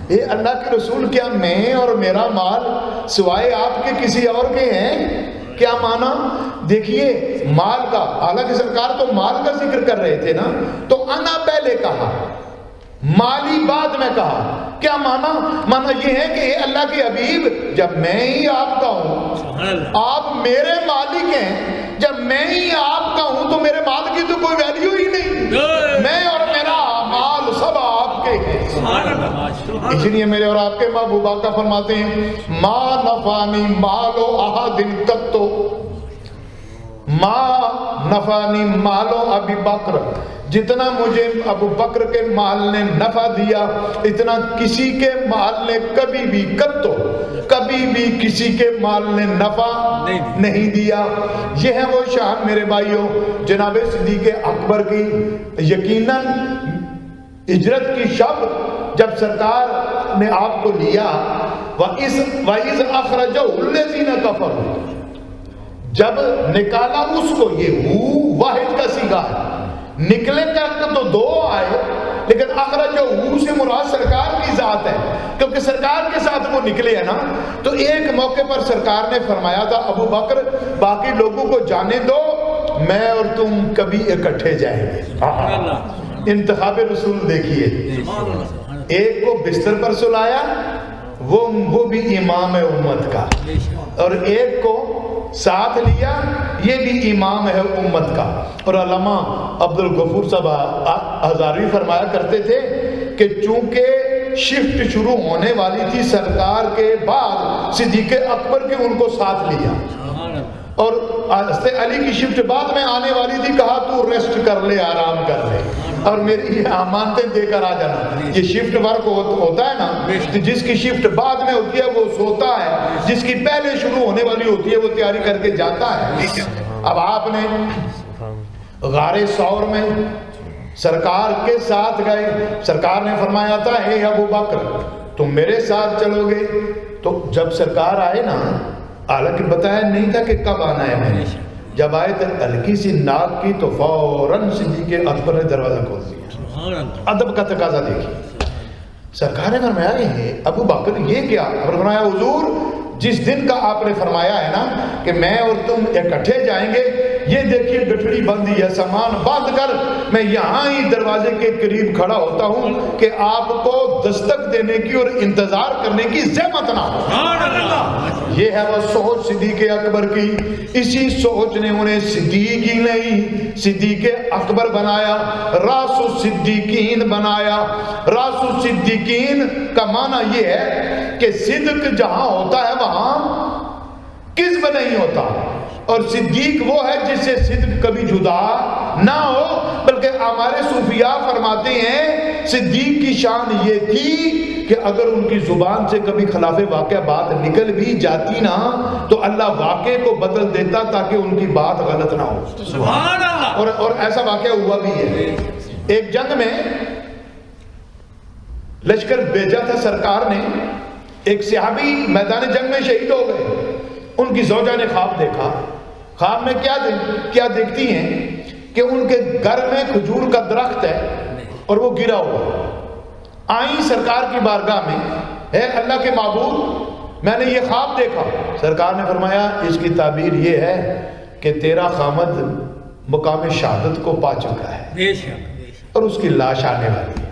اے اللہ کے رسول، کیا میں اور میرا مال سوائے آپ کے کسی اور کے ہیں؟ کیا مانا؟ دیکھیے مال کا، حالانکہ سرکار تو مال کا ذکر کر رہے تھے نا، تو انا پہلے کہا، مالی بعد میں کہا، کیا مانا؟ مانا یہ ہے کہ اے اللہ کے حبیب، جب میں ہی آپ کا ہوں، آپ میرے مالک ہیں، جب میں ہی آپ کا ہوں تو میرے مال کی تو کوئی ویلیو ہی نہیں، میں اور میرا مال سب آپ کے ہیں۔ اس لیے میرے اور آپ کے محبوب آقا فرماتے ہیں، ما نفانی مالو احد قط، ما نفانی مالو ابی بکر، جتنا مجھے ابو بکر کے مال نے نفع دیا اتنا کسی کے مال نے کبھی بھی کبھی بھی کسی کے مال نے نفع نہیں دیا۔ یہ ہے وہ شان میرے بھائیوں جناب صدیق اکبر کی۔ یقیناً ہجرت کی شب جب سرکار نے آپ کو لیا، وَإِذْ أَخْرَجَهُ الَّذِينَ كَفَرُوا، جب نکالا اس کو، یہ واحد کا صیغہ ہے، نکلے کا تو دو آئے، لیکن اخرجہ سے مراد سرکار کی ذات ہے، کیونکہ سرکار کے ساتھ وہ نکلے ہیں نا۔ تو ایک موقع پر سرکار نے فرمایا تھا، ابو بکر باقی لوگوں کو جانے دو، میں اور تم کبھی اکٹھے جائیں گے۔ انتخاب رسول دیکھیے، ایک کو بستر پر سلایا، وہ بھی امام امت کا، اور ایک کو ساتھ لیا، یہ بھی امام ہے امت کا۔ اور علامہ عبدالغفور صاحب ہزاروی فرمایا کرتے تھے کہ چونکہ شفٹ شروع ہونے والی تھی سرکار کے بعد، صدیق اکبر کے ان کو ساتھ لیا، اور حضرت علی کی شفٹ بعد میں آنے والی تھی، کہا تو ریسٹ کر لے، آرام کر لے، اور میری امانتیں دے کر آ جانا۔ یہ شفٹ ورک ہوتا ہے نا، جس کی شفٹ بعد میں ہوتی ہے وہ سوتا ہے، جس کی پہلے شروع ہونے والی ہوتی ہے وہ تیاری کر کے جاتا ہے۔ اب آپ نے غار ثور میں سرکار کے ساتھ گئے، سرکار نے فرمایا تھا، اے ابو بکر تم میرے ساتھ چلو گے۔ تو جب سرکار آئے نا، حالانکہ بتایا نہیں تھا کہ کب آنا ہے، میں نے جب آئے تو ہلکی سی ناک کی تو فوراً صدیق اکبر نے دروازہ کھول دیا۔ ادب کا تقاضا دیکھیے، سرکار نے فرمایا ابو بکر یہ کیا؟ فرمایا حضور جس دن کا آپ نے فرمایا ہے نا کہ میں اور تم اکٹھے جائیں گے، یہ دیکھیے گٹھڑی بندی ہے، سامان باندھ کر میں یہاں ہی دروازے کے قریب کھڑا ہوتا ہوں کہ آپ کو دستک دینے کی اور انتظار کرنے کی زحمت نہ ہو۔ یہ ہے وہ سوچ صدیق اکبر کی۔ اسی سوچ نے انہیں صدیق ہی نہیں صدیق اکبر بنایا، راس الصدیقین بنایا۔ راس الصدیقین کا معنی یہ ہے کہ صدق جہاں ہوتا ہے وہاں کذب نہیں ہوتا، اور صدیق وہ ہے جس سے صدق کبھی جدا نہ ہو، بلکہ ہمارے صوفیاء فرماتے ہیں صدیق کی شان یہ تھی کہ اگر ان کی زبان سے کبھی خلاف واقعہ بات نکل بھی جاتی نا تو اللہ واقعے کو بدل دیتا تاکہ ان کی بات غلط نہ ہو۔ سبحان اللہ۔ اور ایسا واقعہ ہوا بھی ہے۔ ایک جنگ میں لشکر بھیجا تھا سرکار نے، ایک صحابی میدان جنگ میں شہید ہو گئے، ان کی زوجہ نے خواب دیکھا۔ خواب میں کیا دیکھتی ہیں کہ ان کے گھر میں کھجور کا درخت ہے اور وہ گرا ہوا۔ آئیں سرکار کی بارگاہ میں، اے اللہ کے معبود میں نے یہ خواب دیکھا۔ سرکار نے فرمایا اس کی تعبیر یہ ہے کہ تیرا خامد مقام شہادت کو پا چکا ہے اور اس کی لاش آنے والی ہے۔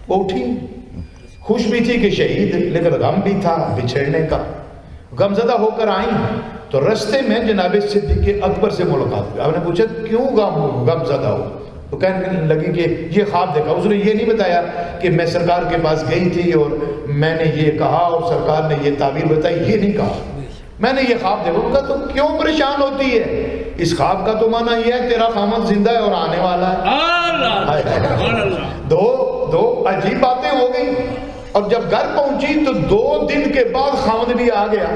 وہ اٹھی، خوش بھی تھی کہ شہید، لیکن غم بھی تھا بچھڑنے کا. غمزدہ ہو کر آئیں تو رستے میں جناب صدیق اکبر سے ملاقات ہوئی. آپ نے پوچھا کیوں غمزدہ ہو؟ تو کہنے لگی کہ یہ خواب دیکھا. اس نے یہ نہیں بتایا کہ میں سرکار کے پاس گئی تھی اور میں نے یہ کہا اور سرکار نے یہ تعبیر بتائی، یہ نہیں کہا. میں نے یہ خواب دیکھا. کہا تم کیوں پریشان ہوتی ہے؟ اس خواب کا تو معنی یہ ہے تیرا خامد زندہ ہے اور آنے والا ہے. دو عجیب باتیں ہو گئی. اور جب گھر پہنچی تو 2 دن کے بعد خامد بھی آ گیا.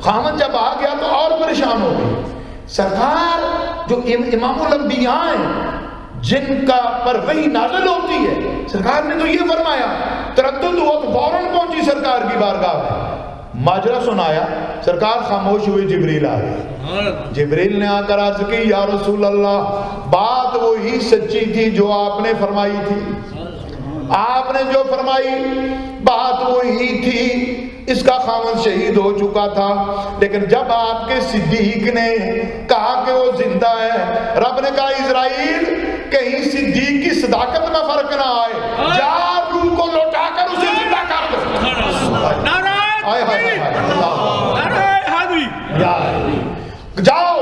خامد جب آ گیا تو اور پریشان ہو گئی. سرکار جو امام الانبیاء ہیں جن کا پر وحی نازل ہوتی ہے، سرکار نے تو یہ فرمایا. تردد ہوا تو فوراً پہنچی سرکار کی بارگاہ میں، ماجرا سنایا. سرکار خاموش ہوئے، جبریل آ گئے. جبریل نے آ کر عرض کی یا رسول اللہ، بات وہی سچی تھی جو آپ نے فرمائی تھی. آپ نے جو فرمائی بات وہی تھی. اس کا خاوند شہید ہو چکا تھا، لیکن جب آپ کے صدیق نے کہا کہ وہ زندہ ہے، رب نے کہا اسرائیل کہیں صدیق کی صداقت میں فرق نہ آئے، جا روح کو لوٹا کر اسے زندہ کر دو. جاؤ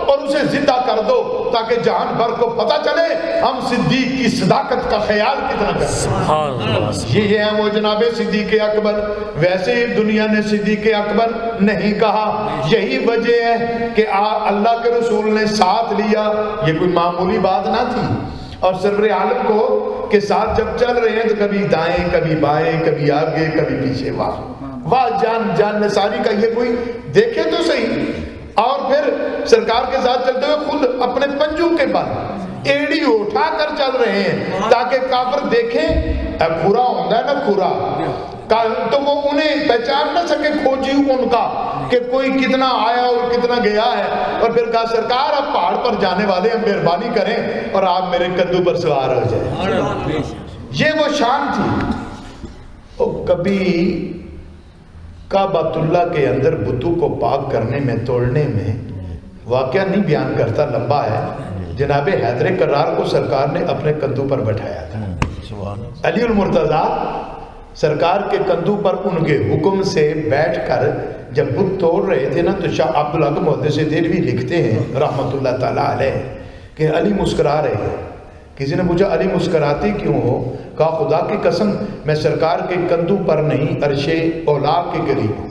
اور اسے زندہ کر دو تاکہ جہان بھر کو پتہ چلے ہم صدیق کی صداقت کا خیال کتنا کرتے ہیں. یہ ہے وہ جناب صدیق اکبر. ویسے ہی دنیا نے صدیق اکبر نہیں کہا. یہی وجہ ہے کہ اللہ کے رسول نے ساتھ لیا. یہ کوئی معمولی بات نہ تھی. اور سرور عالم کو کے ساتھ جب چل رہے ہیں تو کبھی دائیں کبھی بائیں، کبھی آگے کبھی پیچھے. واہ جان نثاری کا یہ کوئی دیکھے تو صحیح. اور پھر سرکار کے ساتھ چلتے ہوئے خود اپنے پنجوں کے بل ایڑی اٹھا کر چل رہے ہیں تاکہ کافر دیکھیں. کھورا ہوتا ہے نا کھورا، تو وہ انہیں پہچان نہ سکے کھوجی ان کا کہ کوئی کتنا آیا اور کتنا گیا ہے. اور پھر کہا سرکار آپ پہاڑ پر جانے والے ہیں، مہربانی کریں اور آپ میرے کندھوں پر سوار ہو جائیں. یہ وہ شان تھی. کبھی کعبۃ اللہ کے اندر بتوں کو پاک کرنے میں توڑنے میں واقعہ نہیں بیان کرتا، لمبا ہے. جناب حیدر کرار کو سرکار نے اپنے کندھوں پر بٹھایا تھا. علی المرتضیٰ سرکار کے کندھوں پر ان کے حکم سے بیٹھ کر جب بت توڑ رہے تھے نا، تو شاہ عبدالحق محدث دہلوی لکھتے ہیں رحمۃ اللہ تعالیٰ علیہ کہ علی مسکرا رہے ہیں. کسی نے پوچھا علی مسکراتے کیوں ہو؟ کہا خدا کی قسم میں سرکار کے کندھوں پر نہیں عرش اولا کے قریب ہوں.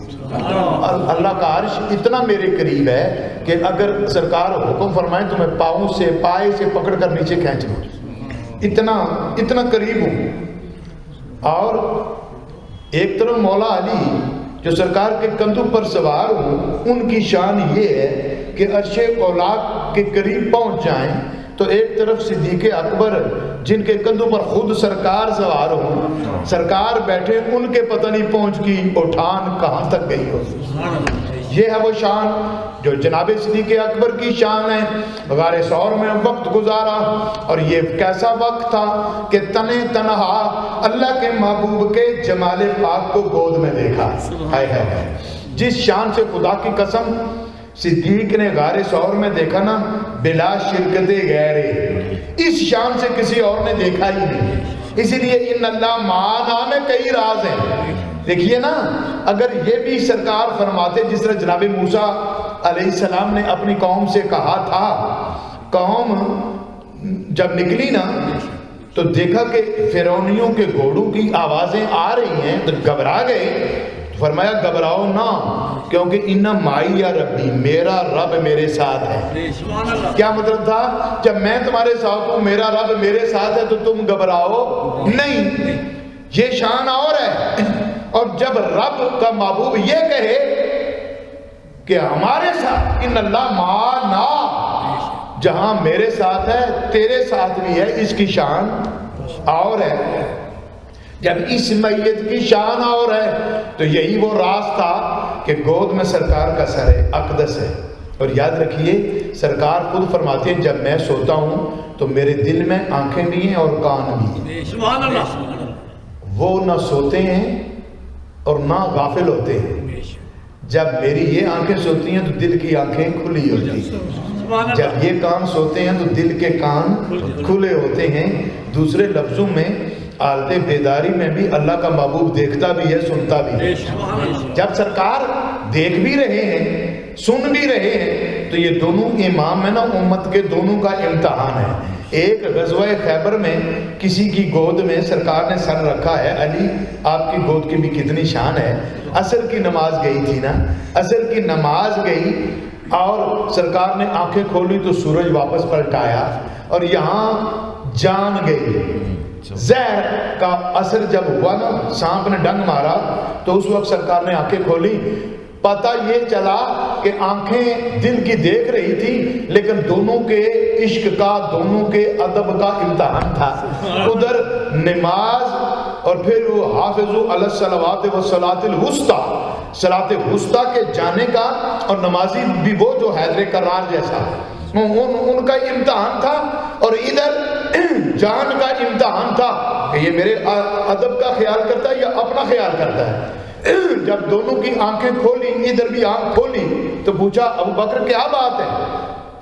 اللہ کا عرش اتنا میرے قریب ہے کہ اگر سرکار حکم فرمائیں تو میں پاؤں سے پائے سے پکڑ کر نیچے کھینچ لوں. اتنا قریب ہوں. اور ایک طرف مولا علی جو سرکار کے کندھوں پر سوار ہوں، ان کی شان یہ ہے کہ عرش اولا کے قریب پہنچ جائیں. تو ایک طرف صدیق اکبر جن کے کندھوں پر خود سرکار سوار ہوں، سرکار بیٹھے، ان کے پتہ نہیں پہنچ کی اٹھان کہاں تک گئی ہو. یہ ہے وہ شان جو جناب صدیق اکبر کی شان ہے. غار ثور میں وقت گزارا، اور یہ کیسا وقت تھا کہ تنے تنہا اللہ کے محبوب کے جمال پاک کو گود میں دیکھا. جس شان سے خدا کی قسم صدیق نے غار ثور میں دیکھا نا، بلا شرکت غیرے، اس شان سے کسی اور نے دیکھا ہی نہیں. اسی لیے ان اللہ معانا میں کئی راز ہیں. دیکھیے نا، اگر یہ بھی سرکار فرماتے جس طرح جناب موسیٰ علیہ السلام نے اپنی قوم سے کہا تھا، قوم جب نکلی نا تو دیکھا کہ فرعونیوں کے گھوڑوں کی آوازیں آ رہی ہیں تو گھبرا گئے. فرمایا گھبراؤ نہ، کیونکہ ان مائی یا ربی، میرا رب میرے ساتھ ہے. کیا مطلب تھا؟ جب میں تمہارے ساتھ ہوں، میرا رب میرے ساتھ ہے، تو تم گھبراؤ نہیں. یہ شان اور ہے. اور جب رب کا محبوب یہ کہے کہ ہمارے ساتھ ان اللہ معنا، جہاں میرے ساتھ ہے تیرے ساتھ بھی ہے، اس کی شان اور ہے. جب اس میت کی شان اور ہے تو یہی وہ راز تھا کہ گود میں سرکار کا سر اقدس ہے. اور یاد رکھیے سرکار خود فرماتے ہیں جب میں سوتا ہوں تو میرے دل میں آنکھیں بھی ہیں اور کان بھی ہیں. سبحان اللہ. وہ نہ سوتے ہیں اور نہ غافل ہوتے ہیں. جب میری یہ آنکھیں سوتی ہیں تو دل کی آنکھیں کھلی ہوتی ہیں. جب یہ کان سوتے ہیں تو دل کے کان کھلے ہوتے ہیں. دوسرے لفظوں میں حالت بیداری میں بھی اللہ کا محبوب دیکھتا بھی ہے، سنتا بھی ہے۔ جب سرکار دیکھ بھی رہے ہیں، سن بھی رہے ہیں، تو یہ دونوں امام ہے نا امت کے، دونوں کا امتحان ہے۔ ایک غزوہ خیبر میں کسی کی گود میں سرکار نے سر رکھا ہے، علی آپ کی گود کی بھی کتنی شان ہے۔ عصر کی نماز گئی تھی نا، عصر کی نماز گئی اور سرکار نے آنکھیں کھولی تو سورج واپس پلٹایا اور یہاں جان گئی۔ زہر کا اثر جب ہوا نا، سانپ نے ڈنگ مارا تو اس وقت سرکار نے آنکھیں کھولی، پتہ یہ چلا کہ آنکھیں دل کی دیکھ رہی تھی لیکن دونوں کے عشق کا، دونوں کے ادب کا امتحان تھا۔ ادھر نماز اور پھر وہ حافظوا علی الصلوات والصلاۃ الوسطیٰ، صلاۃ وسطیٰ کے جانے کا، اور نمازی بھی وہ جو حیدر کرار جیسا، ان کا امتحان تھا، اور ادھر جان کا امتحان تھا کہ یہ میرے ادب کا خیال کرتا ہے یا اپنا خیال کرتا ہے۔ جب دونوں کی آنکھیں کھولی، ادھر بھی آنکھ کھولی تو پوچھا ابو بکر کیا بات ہے؟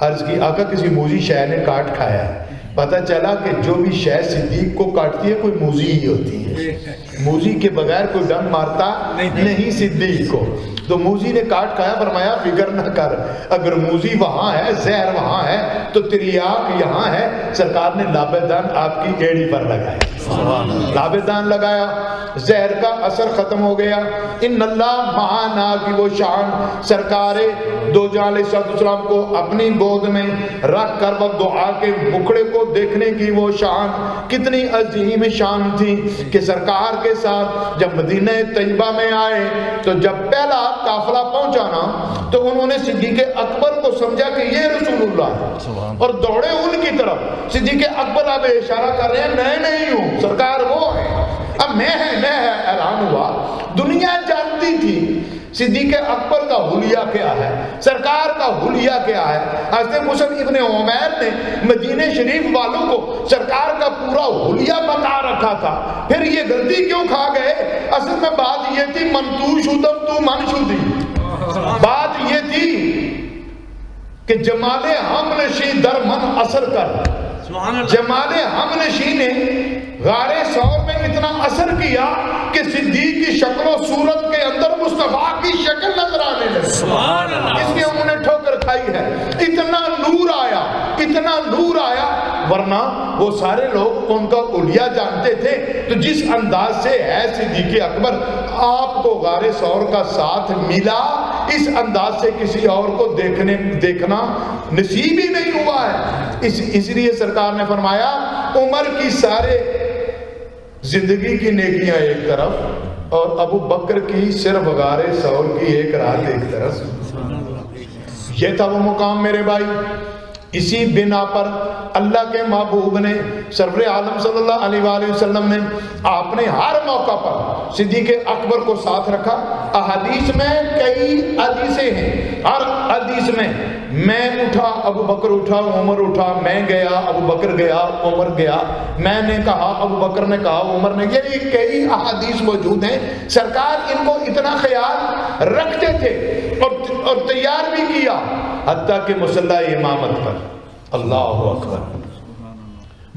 عرض کی آقا کسی موذی شے نے کاٹ کھایا ہے۔ پتہ چلا کہ جو بھی شے صدیق کو کاٹتی ہے کوئی موذی ہی ہوتی ہے، موذی کے بغیر کوئی ڈنگ مارتا نہیں صدیق کو، تو موذی نے کاٹ کھایا۔ فرمایا فکر نہ کر، اگر موذی وہاں ہے، زہر وہاں ہے تو تریاق یہاں ہے۔ سرکار نے لابدان آپ کی ایڑی پر لگایا، لابدان لگایا، زہر کا اثر ختم ہو گیا۔ ان اللہ معانا کی وہ شان، سرکار دو جہاں علیہ السلام کو اپنی گود میں رکھ کر وہ دعا کے مکھڑے کو دیکھنے کی وہ شان کتنی عظیم شان تھی کہ سرکار کے ساتھ جب مدینہ طیبہ میں آئے تو جب پہلا قافلہ پہنچا نا تو انہوں نے صدیق اکبر کو سمجھا کہ یہ رسول اللہ ہے اور دوڑے ان کی طرف۔ صدیق اکبر اب اشارہ کر رہے ہیں میں نہیں ہوں، سرکار وہ ہے، اب میں حیران ہوا۔ دنیا جانتی تھی صدیق اکبر کا حلیہ کیا ہے، سرکار کا حلیہ کیا ہے۔ حضرت مصعب ابن عمیر نے مدینہ شریف والوں کو سرکار کا پورا حلیہ بتا رکھا تھا، پھر یہ غلطی کیوں کھا گئے؟ اصل میں بات یہ تھی من تو شدم تو من شدی، بات یہ تھی کہ جمال ہم نشی در من اثر کر۔ جمال ہم نشی نے غار ثور میں اتنا اثر کیا کہ صدیق کی شکل و صورت کے اندر مصطفیٰ کی شکل نظر آنے لگی، اس لیے انہوں نے ٹھوکر کھائی ہے۔ اتنا نور آیا، اتنا نور آیا، ورنہ وہ سارے لوگ ان کا حلیہ جانتے تھے۔ تو جس انداز سے ہے صدیق اکبر، آپ کو غار ثور کا ساتھ ملا، اس انداز سے کسی اور کو دیکھنا نصیب ہی نہیں ہوا ہے۔ اس لیے سرکار نے فرمایا عمر کی سارے زندگی کی نیکیاں ایک طرف اور ابو بکر کی صرف غار ثور کی ایک رات ایک طرف۔ یہ تھا وہ مقام میرے بھائی۔ اسی بنا پر اللہ کے محبوب نے سرور عالم صلی اللہ علیہ وآلہ وسلم نے آپ نے ہر موقع پر صدیق اکبر کو ساتھ رکھا۔ احادیث میں کئی حدیثیں ہیں، ہر حدیث میں اٹھا ابو بکر اٹھا عمر اٹھا، میں گیا ابو بکر گیا عمر گیا، میں نے کہا ابو بکر نے کہا عمر نے، یہ کئی احادیث موجود ہیں۔ سرکار ان کو اتنا خیال رکھتے تھے اور تیار بھی کیا، حتیٰ کہ مصلی امامت پر اللہ اکبر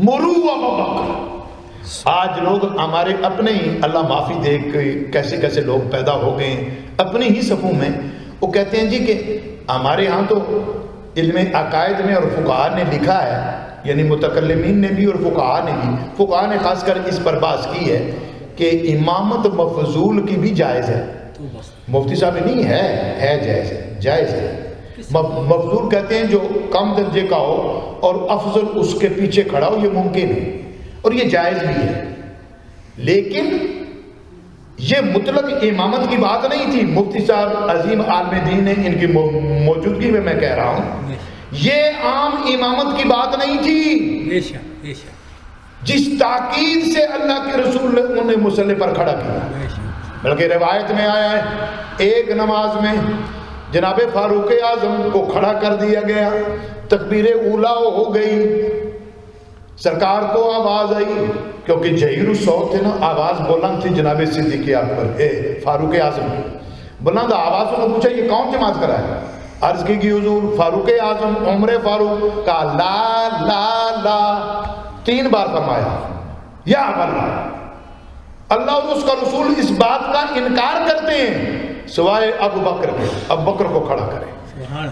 مرو ابو بکر۔ آج لوگ ہمارے اپنے ہی، اللہ معافی دے کے کیسے کیسے لوگ پیدا ہو گئے ہیں اپنے ہی صفوں میں، وہ کہتے ہیں جی کہ ہمارے ہاں تو علم عقائد میں اور فقہاء نے لکھا ہے، یعنی متکلمین نے بھی اور فقہاء نے بھی، فقہاء نے خاص کر اس پر بحث کی ہے کہ امامت مفضول کی بھی جائز ہے۔ مفتی صاحب نہیں ہے جائز ہے، جائز ہے۔ مفضول کہتے ہیں جو کم درجے کا ہو اور افضل اس کے پیچھے کھڑا ہو، یہ ممکن ہے اور یہ جائز بھی ہے، لیکن یہ مطلق امامت کی بات نہیں تھی۔ مفتی صاحب عظیم عالم دین نے ان کی موجودگی میں کہہ رہا ہوں، یہ عام امامت کی بات نہیں تھی۔ جس تاکید سے اللہ کے رسول نے انہیں مصلی پر کھڑا کیا، بلکہ روایت میں آیا ہے ایک نماز میں جناب فاروق اعظم کو کھڑا کر دیا گیا، تکبیر اولا ہو گئی، سرکار کو آواز آئی، کیونکہ جہیر الصوت تھے نا، آواز بلند تھی جناب صدیق اکبر فاروق اعظم کی، بلند آواز انہوں نے پوچھا یہ کون جماعت کرا ہے؟ عرض کی کہ حضور فاروق اعظم عمر فاروق کا لا لا لا 3 بار فرمایا، یا اللہ، اللہ اور اس کا رسول اس بات کا انکار کرتے ہیں سوائے ابو بکر کے، ابو بکر کو کھڑا کریں۔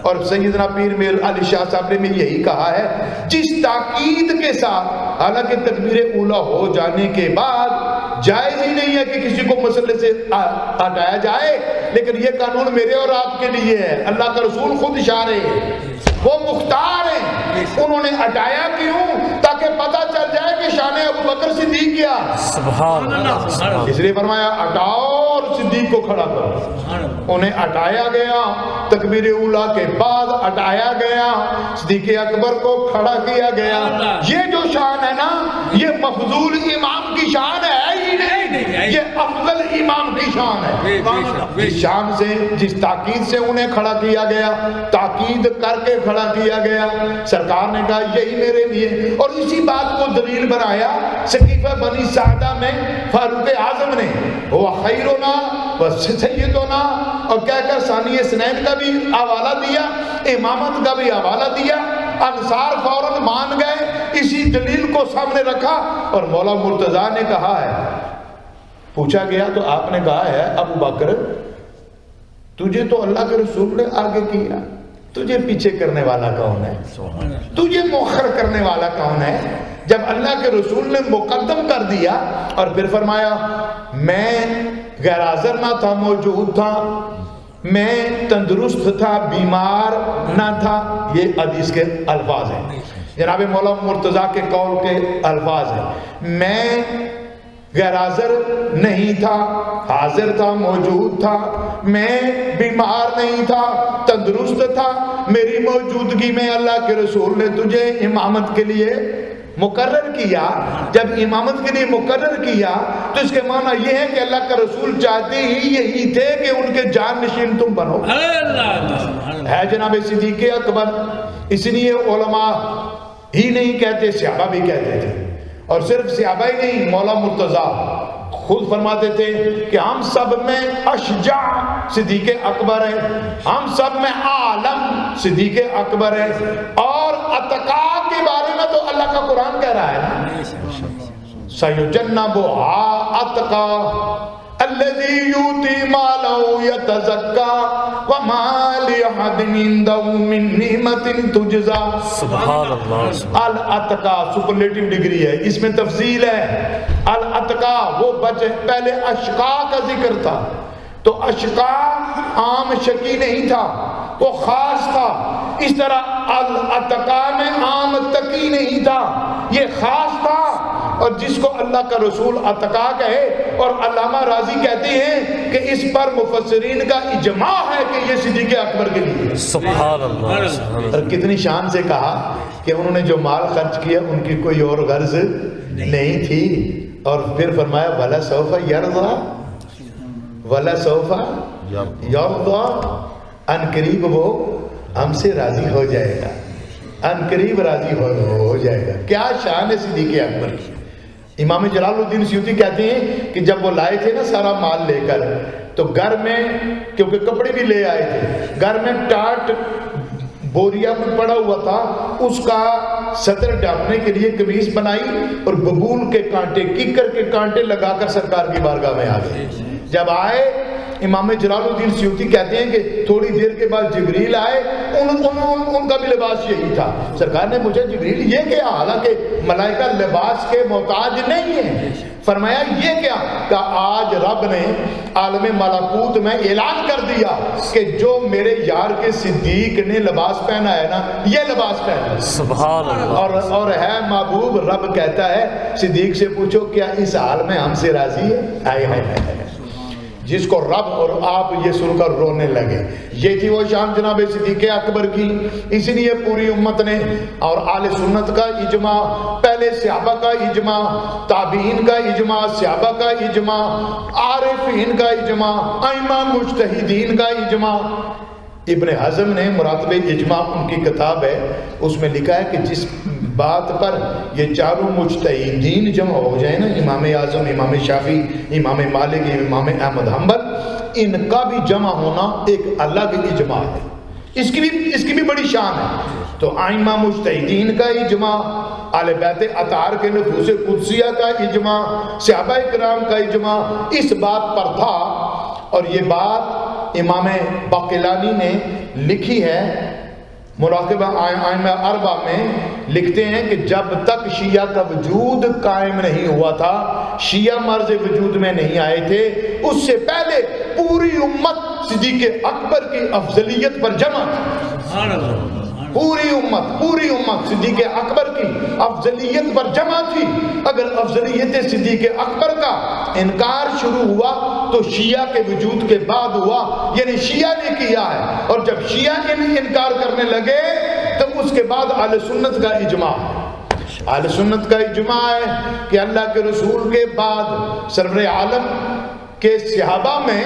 اور سیدنا پیر میر علی شاہ صاحب نے بھی یہی کہا ہے، جس تاکید کے ساتھ، حالانکہ تکبیر اولیٰ ہو جانے کے بعد جائز ہی نہیں ہے کہ کسی کو مسئلے سے ہٹایا جائے، لیکن یہ قانون میرے اور آپ کے لیے ہے، اللہ کا رسول خود اشارے ہیں، وہ مختار ہیں، انہوں نے ہٹایا کیوں؟ تاکہ پتہ چل جائے کہ شان ابو بکر صدیق کیا، سبحان اللہ، اس لیے فرمایا ہٹاؤ اور صدیق کو کھڑا کرو۔ انہیں ہٹایا گیا، تکبیر اولیٰ کے بعد ہٹایا گیا، صدیق اکبر کو کھڑا کیا گیا۔ یہ جو شان ہے نا، یہ مفضول امام کی شان ہے ہی نہیں، یہ افضل امام کی شان ہے۔ جس شان سے، جس تاکید سے انہیں کھڑا کیا گیا، تاکید کر کے کھڑا کیا گیا، سرکار نے کہا یہی میرے لیے، اور اسی بات کو دلیل بنایا سقیفہ بنی سعدہ میں فاروق اعظم نے، وہ خیرنا و سیدنا، اور کہہ کر ثانی سنین کا بھی حوالہ دیا، امامت کا بھی حوالہ دیا۔ انصار فوراً مان گئے، اسی دلیل کو سامنے رکھا، اور مولا مرتضیٰ نے کہا ہے، پوچھا گیا تو آپ نے کہا ہے ابو بکر تجھے تو اللہ کے رسول نے آگے کیا، تجھے پیچھے کرنے والا کون ہے؟ تجھے مؤخر کرنے والا کون ہے؟ جب اللہ کے رسول نے مقدم کر دیا، اور پھر فرمایا میں غیر حاضر نہ تھا، موجود تھا، میں تندرست تھا، بیمار نہ تھا، یہ حدیث کے الفاظ ہیں، جناب مولا مرتضیٰ کے قول کے الفاظ ہیں۔ میں غیر حاضر نہیں تھا، حاضر تھا، موجود تھا، میں بیمار نہیں تھا، تندرست تھا، میری موجودگی میں اللہ کے رسول نے تجھے امامت کے لیے مقرر کیا۔ جب امامت کے لیے مقرر کیا تو اس کے معنی یہ ہے کہ اللہ کا رسول چاہتے ہی یہی تھے کہ ان کے جان نشین تم بنو۔ ہے جناب صدیق اکبر، اس لیے علماء ہی نہیں کہتے، صحابہ بھی کہتے تھے، اور صرف صحابہ ہی نہیں، مولا مرتضیٰ خود فرماتے تھے کہ ہم سب میں اشجع صدیق اکبر ہے، ہم سب میں عالم صدیق اکبر ہے۔ اور اتقا کے بارے میں تو اللہ کا قرآن کہہ رہا ہے نا، سَيُجَنَّبُهَا أَتْقَى الَّذِي يُؤْتِي مَالَهُ يَتَزَكَّى وَمَا لِأَحَدٍ عِندَهُ مِن نِعْمَةٍ تُجْزَى۔ سبحان اللہ، الاتقا سپرلیٹو ڈگری ہے، اس میں تفصیل ہے۔ الاتقا وہ بچے، پہلے اشقا کا ذکر تھا، تو اشقا عام شقی نہیں تھا، وہ خاص تھا۔ اس طرح الاتقا میں عام تقی نہیں تھا، یہ خاص تھا۔ اور جس کو اللہ کا رسول اتقا کہے، اور علامہ راضی کہتے ہیں کہ اس پر مفسرین کا اجماع ہے کہ یہ صدیق اکبر کے لیے۔ سبحان اللہ، اور کتنی شان سے کہا کہ انہوں نے جو مال خرچ کیا ان کی کوئی اور غرض نہیں تھی، اور پھر فرمایا وَلَا سَوْفَ يَرْضَى وَلَا سَوْفَ يَرْضَى، ان قریب وہ ہم سے راضی ہو جائے گا، ان قریب راضی ہو جائے گا۔ کیا شان ہے صدیق اکبر کی۔ امام جلال الدین سیوطی کہتے ہیں کہ جب وہ لائے تھے نا سارا مال لے کر، تو گھر میں، کیونکہ کپڑے بھی لے آئے تھے، گھر میں ٹاٹ بوریا میں پڑا ہوا تھا، اس کا سطر ڈھانپنے کے لیے قمیص بنائی، اور ببول کے کانٹے، ککر کے کانٹے لگا کر سرکار کی بارگاہ میں آ گئے۔ جب آئے، امام جلال الدین سیوطی کہتے ہیں کہ تھوڑی دیر کے بعد جبریل آئے، ان کا بھی لباس یہی تھا۔ سرکار نے پوچھا جبریل یہ کیا؟ حالانکہ ملائکہ لباس کے محتاج نہیں ہیں۔ فرمایا یہ کیا؟ کہ آج رب نے عالم ملکوت میں اعلان کر دیا کہ جو میرے یار کے صدیق نے لباس پہنا ہے نا، یہ لباس پہنا۔ سبحان اللہ، اور ہے محبوب، رب کہتا ہے صدیق سے پوچھو کیا اس حال میں ہم سے راضی ہے؟ آئے آئے، جس کو رب اور آپ یہ سن کر رونے لگے۔ یہ تھی وہ شان جناب صدیق اکبر کی۔ اسی لیے پوری امت نے، اور آل سنت کا اجماع، پہلے صحابہ کا اجماع، تابعین کا اجماع، صحابہ کا اجماع، عارفین کا اجماع، ائمہ مجتہدین کا اجماع۔ ابن حزم نے مراتب اجماع، ان کی کتاب ہے، اس میں لکھا ہے کہ جس بات پر یہ چاروں مجتہدین جمع ہو جائیں نا، امام اعظم، امام شافعی، امام مالک، امام احمد حنبل، ان کا بھی جمع ہونا ایک الگ اجماع ہے، اس کی بھی بڑی شان ہے۔ تو ائمہ مجتہدین کا اجماع، اہل بیت اطہار کے نفوس قدسیہ کا اجماع، صحابہ کرام کا اجماع اس بات پر تھا. اور یہ بات امام باقلانی نے لکھی ہے مراقبہ ائمہ اربعہ میں. لکھتے ہیں کہ جب تک شیعہ کا وجود قائم نہیں ہوا تھا، شیعہ مرز وجود میں نہیں آئے تھے، اس سے پہلے پوری امت صدیق اکبر کی افضلیت پر جمع تھی. پوری امت صدیق اکبر کی افضلیت پر جمع تھی. اگر افضلیت صدیق اکبر کا انکار شروع ہوا تو شیعہ کے وجود کے بعد ہوا، یعنی شیعہ نے کیا ہے. اور جب شیعہ انکار کرنے لگے تو اس کے بعد اہل سنت کا اجماع. اہل سنت کا اجماع ہے کہ اللہ کے رسول کے بعد سرور عالم کہ صحابہ میں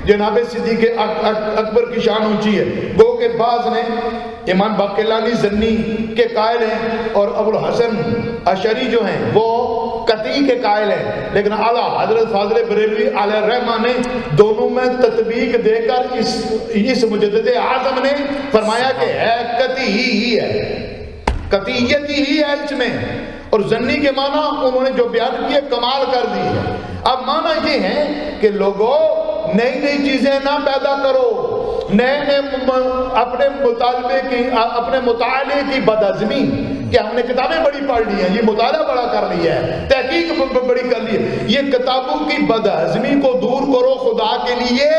جناب صدیق اکبر کی شان اونچی ہے. گو کہ بعض نے امام باقلانی زنی کے قائل ہیں اور ابو الحسن اشعری جو ہیں وہ قطعی کے قائل ہیں، لیکن اعلیٰ حضرت فاضل بریلوی علیہ الرحمہ نے دونوں میں تطبیق دے کر اس مجدد اعظم نے فرمایا کہ ہے قطعی ہی ہے، قطعیت ہی ہے اس میں. اور زنی کے معنی انہوں نے جو بیان کیے کمال کر دی ہے. اب معنی یہ ہے کہ لوگوں نئی نئی چیزیں نہ پیدا کرو، نئے اپنے مطالعے کی بدعزمی کہ ہم نے کتابیں بڑی پڑھ لی ہیں، یہ مطالعہ بڑا کر لیا ہے، تحقیق بڑی کر لی ہے. یہ کتابوں کی بدعزمی کو دور کرو خدا کے لیے.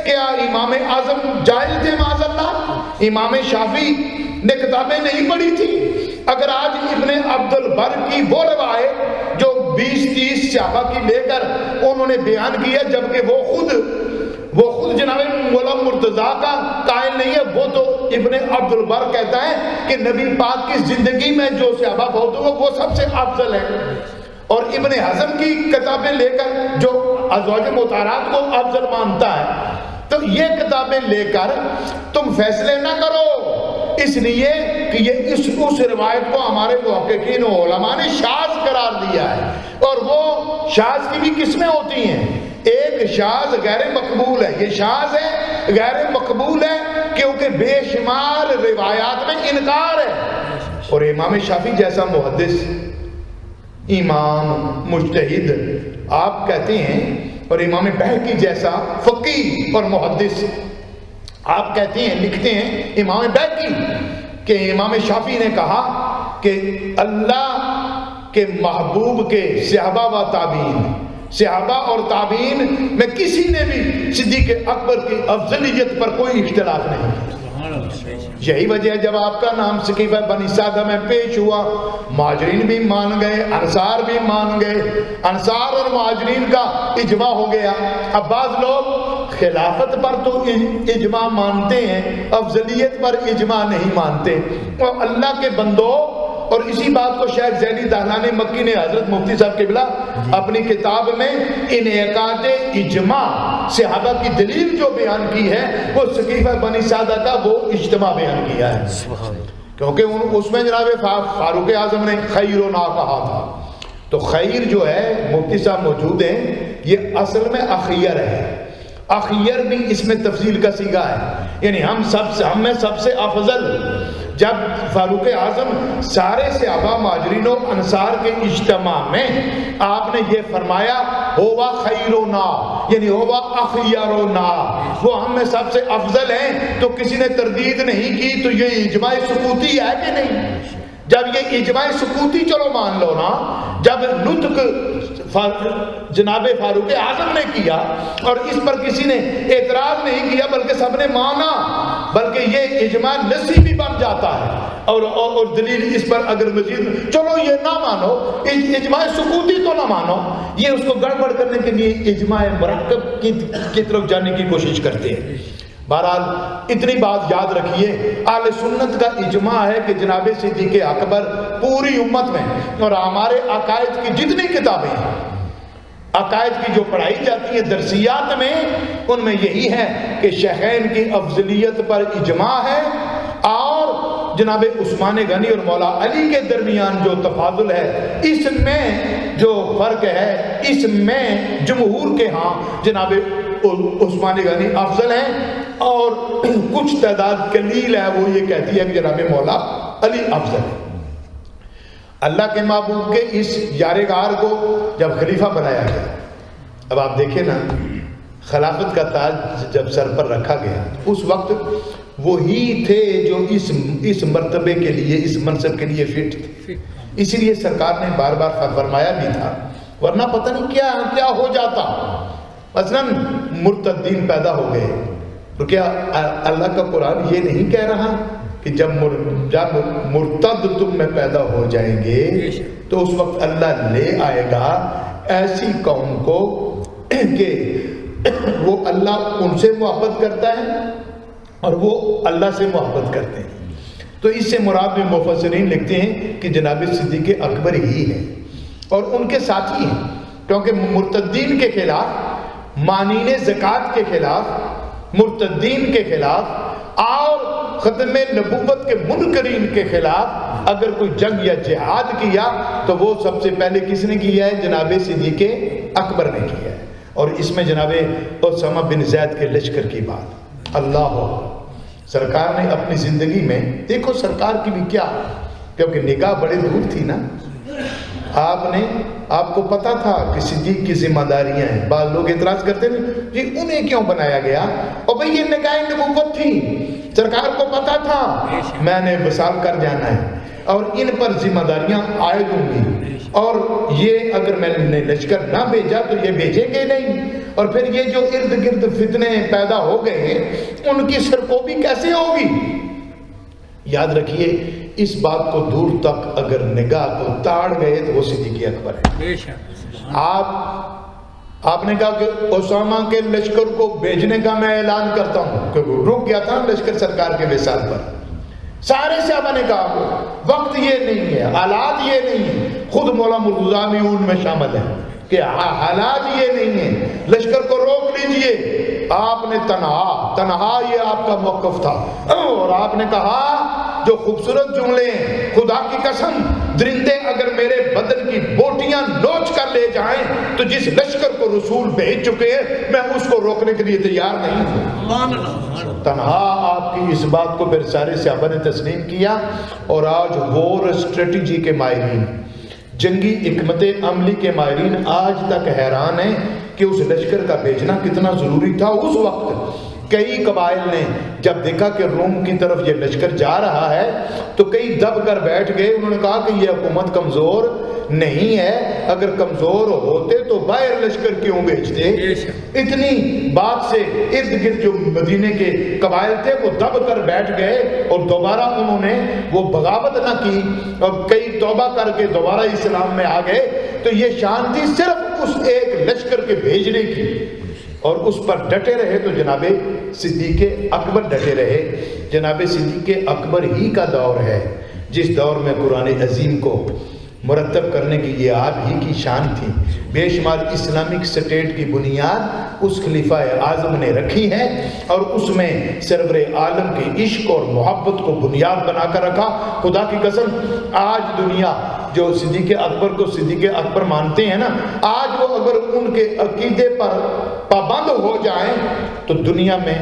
کیا امام اعظم جاہل تھے معاذ اللہ؟ امام شافعی نے کتابیں نہیں پڑھی تھی؟ اگر آج ابن عبد البر کی وہ روایت جو 20-30 صحابہ کی لے کر انہوں نے بیان کیا، جبکہ وہ خود جناب مولا مرتضیٰ کا قائل نہیں ہے، وہ تو ابن عبد البر کہتا ہے کہ نبی پاک کی زندگی میں جو صحابہ فوت ہوئے وہ سب سے افضل ہے. اور ابن حزم کی کتابیں لے کر جو ازواج مطہرات کو افضل مانتا ہے، تو یہ کتابیں لے کر تم فیصلے نہ کرو، اس لیے کہ یہ اس روایت کو ہمارے محققین و علماء نے شاذ قرار دیا ہے. اور وہ شاذ کی بھی قسمیں ہوتی ہیں. ایک شاذ غیر مقبول ہے، یہ شاذ ہے غیر مقبول ہے کیونکہ بے شمار روایات میں انکار ہے. اور امام شافعی جیسا محدث، امام مجتہد آپ کہتے ہیں، اور امام بہقی جیسا فقیہ اور محدث آپ کہتے ہیں، لکھتے ہیں امام بہقی کہ امام شافعی نے کہا کہ اللہ کے محبوب کے صحابہ و تابعین، صحابہ اور تابعین میں کسی نے بھی صدیق اکبر کی افضلیت پر کوئی اختلاف نہیں کیا. یہی وجہ ہے جب آپ کا نام سقیفہ بنی سعدہ میں پیش ہوا، مہاجرین بھی مان گئے، انصار بھی مان گئے، انصار اور مہاجرین کا اجماع ہو گیا. اب بعض لوگ خلافت پر تو اجماع مانتے ہیں، افضلیت پر اجماع نہیں مانتے. اور اللہ کے بندوں، اور اسی بات کو شیخ زینی دہلانی مکی نے حضرت مفتی صاحب قبلہ اپنی کتاب میں انعقاد اجماع صحابہ کی دلیل جو بیان کی ہے وہ سقیفہ بنی سعدہ کا وہ اجتماع بیان کیا ہے. کیونکہ اس میں جناب فاروق اعظم نے خیر و نا کہا تھا. تو خیر جو ہے، مفتی صاحب موجود ہیں، یہ اصل میں اخیر ہے. اخیر بھی اس میں تفضیل کا صیغہ ہے، یعنی ہم میں سب سے افضل. جب فاروق اعظم سارے صحابہ مہاجرین و انصار کے اجتماع میں آپ نے یہ فرمایا ہوا خیرنا، یعنی ہوا اخیرنا، وہ ہم میں سب سے افضل ہیں، تو کسی نے تردید نہیں کی. تو یہ اجماع سکوتی ہے کہ نہیں؟ جب یہ اجماع سکوتی چلو مان لو نا، جب نطق جناب فاروق اعظم نے کیا اور اس پر کسی نے اعتراض نہیں کیا بلکہ سب نے مانا، بلکہ یہ اجماع نصی بھی بن جاتا ہے. اور دلیل اس پر اگر مزید چلو یہ نہ مانو، اجماع سکوتی تو نہ مانو، یہ اس کو گڑبڑ کرنے کے لیے اجماع مرکب کی طرف جانے کی کوشش کرتے ہیں. بہرحال اتنی بات یاد رکھیے، اہل سنت کا اجماع ہے کہ جناب صدیق اکبر پوری امت میں، اور ہمارے عقائد کی جتنی کتابیں ہیں، عقائد کی جو پڑھائی جاتی ہے درسیات میں، ان میں یہی ہے کہ شیخین کی افضلیت پر اجماع ہے. اور جناب عثمان غنی اور مولا علی کے درمیان جو تفاضل ہے، اس میں جو فرق ہے، اس میں جمہور کے ہاں جناب عثمان غنی افضل ہیں، اور کچھ تعداد قلیل ہے وہ یہ کہتی ہے کہ جناب مولا علی افضل ہے. اللہ کے محبوب کے اس یارغار کو جب خلیفہ بنایا گیا، اب آپ دیکھیں نا، خلافت کا تاج جب سر پر رکھا گیا اس وقت وہی تھے جو اس مرتبے کے لیے، اس منصب کے لیے فٹ تھے. اسی لیے سرکار نے بار بار فرمایا بھی تھا، ورنہ پتہ نہیں کیا ہو جاتا. مثلا مرتدین پیدا ہو گئے تو کیا اللہ کا قرآن یہ نہیں کہہ رہا کہ جب مرتد تم میں پیدا ہو جائیں گے تو اس وقت اللہ لے آئے گا ایسی قوم کو کہ وہ اللہ ان سے محبت کرتا ہے اور وہ اللہ سے محبت کرتے ہیں. تو اس سے مراد میں مفسرین لکھتے ہیں کہ جناب صدیق اکبر ہی ہے اور ان کے ساتھی ہیں، کیونکہ مرتدین کے خلاف، مانین زکوٰۃ کے خلاف، مرتدین کے خلاف اور ختم نبوت کے منکرین کے خلاف اگر کوئی جنگ یا جہاد کیا تو وہ سب سے پہلے کس نے کیا ہے؟ جناب صدیق اکبر نے کیا ہے. اور اس میں جناب اسامہ بن زید کے لشکر کی بات، اللہ سرکار نے اپنی زندگی میں، دیکھو سرکار کی بھی کیا، کیونکہ نگاہ بڑے دور تھی نا، آپ کو پتا تھا کہ صدیق کی ذمہ داریاں ہیں. بعض لوگ اعتراض کرتے ہیں جی انہیں کیوں بنایا گیا؟ اور بھئی یہ نگاہ نبوت تھی، سرکار کو پتا تھا میں نے وصال کر جانا ہے اور ان پر ذمہ داریاں عائد ہوں گی، اور یہ اگر میں نے لشکر نہ بھیجا تو یہ بھیجیں گے نہیں، اور پھر یہ جو ارد گرد فتنے پیدا ہو گئے ہیں ان کی سرکوبی کیسے ہوگی؟ یاد رکھیے اس بات کو دور تک اگر نگاہ کو تاڑ گئے تو وہ صدیق اکبر ہے. آپ نے کہا کہ اسامہ کے لشکر کو بھیجنے کا میں اعلان کرتا ہوں، کیونکہ رک گیا تھا لشکر سرکار کے وصال پر. سارے صحابہ نے کہا وقت یہ نہیں ہے، حالات یہ نہیں ہے، خود مولا مرتضیٰ بھی ان میں شامل ہیں کہ حالات یہ نہیں ہے، لشکر کو روک لیجئے. آپ نے تنہا یہ آپ کا موقف تھا، اور آپ نے کہا جو خوبصورت جملے ہیں، خدا کی قسم درندے اگر میرے بدن کی بوٹیاں نوچ کر لے جائیں تو جس لشکر کو رسول بھیج چکے ہیں میں اس کو روکنے کے لیے تیار نہیں ہوں. تنہا آپ کی اس بات کو پھر سارے صحابہ نے تسلیم کیا. اور آج وار اسٹریٹجی کے ماہرین، جنگی حکمت عملی کے ماہرین آج تک حیران ہیں کہ اس لشکر کا بھیجنا کتنا ضروری تھا. اس وقت کئی قبائل نے جب دیکھا کہ روم کی طرف یہ لشکر جا رہا ہے تو کئی دب کر بیٹھ گئے. انہوں نے کہا کہ یہ حکومت کمزور نہیں ہے، اگر کمزور ہوتے تو باہر لشکر کیوں بھیجتے؟ اتنی بات سے ارد گرد جو مدینے کے قبائل تھے وہ دب کر بیٹھ گئے اور دوبارہ انہوں نے وہ بغاوت نہ کی اور کئی توبہ کر کے دوبارہ اسلام میں آ گئے. تو یہ شان تھی صرف اس ایک لشکر کے بھیجنے کی، اور اس پر ڈٹے رہے تو جناب صدیق اکبر ڈٹے رہے. جناب صدیق اکبر ہی کا دور ہے جس دور میں قرآن عظیم کو مرتب کرنے کی یہ آپ ہی کی شان تھی. بے شمار اسلامک سٹیٹ کی بنیاد اس خلیفہ اعظم نے رکھی ہے اور اس میں سرور عالم کے عشق اور محبت کو بنیاد بنا کر رکھا. خدا کی قسم آج دنیا جو صدیق اکبر کو صدیق اکبر مانتے ہیں نا، آج وہ اگر ان کے عقیدے پر پابند ہو جائیں تو دنیا میں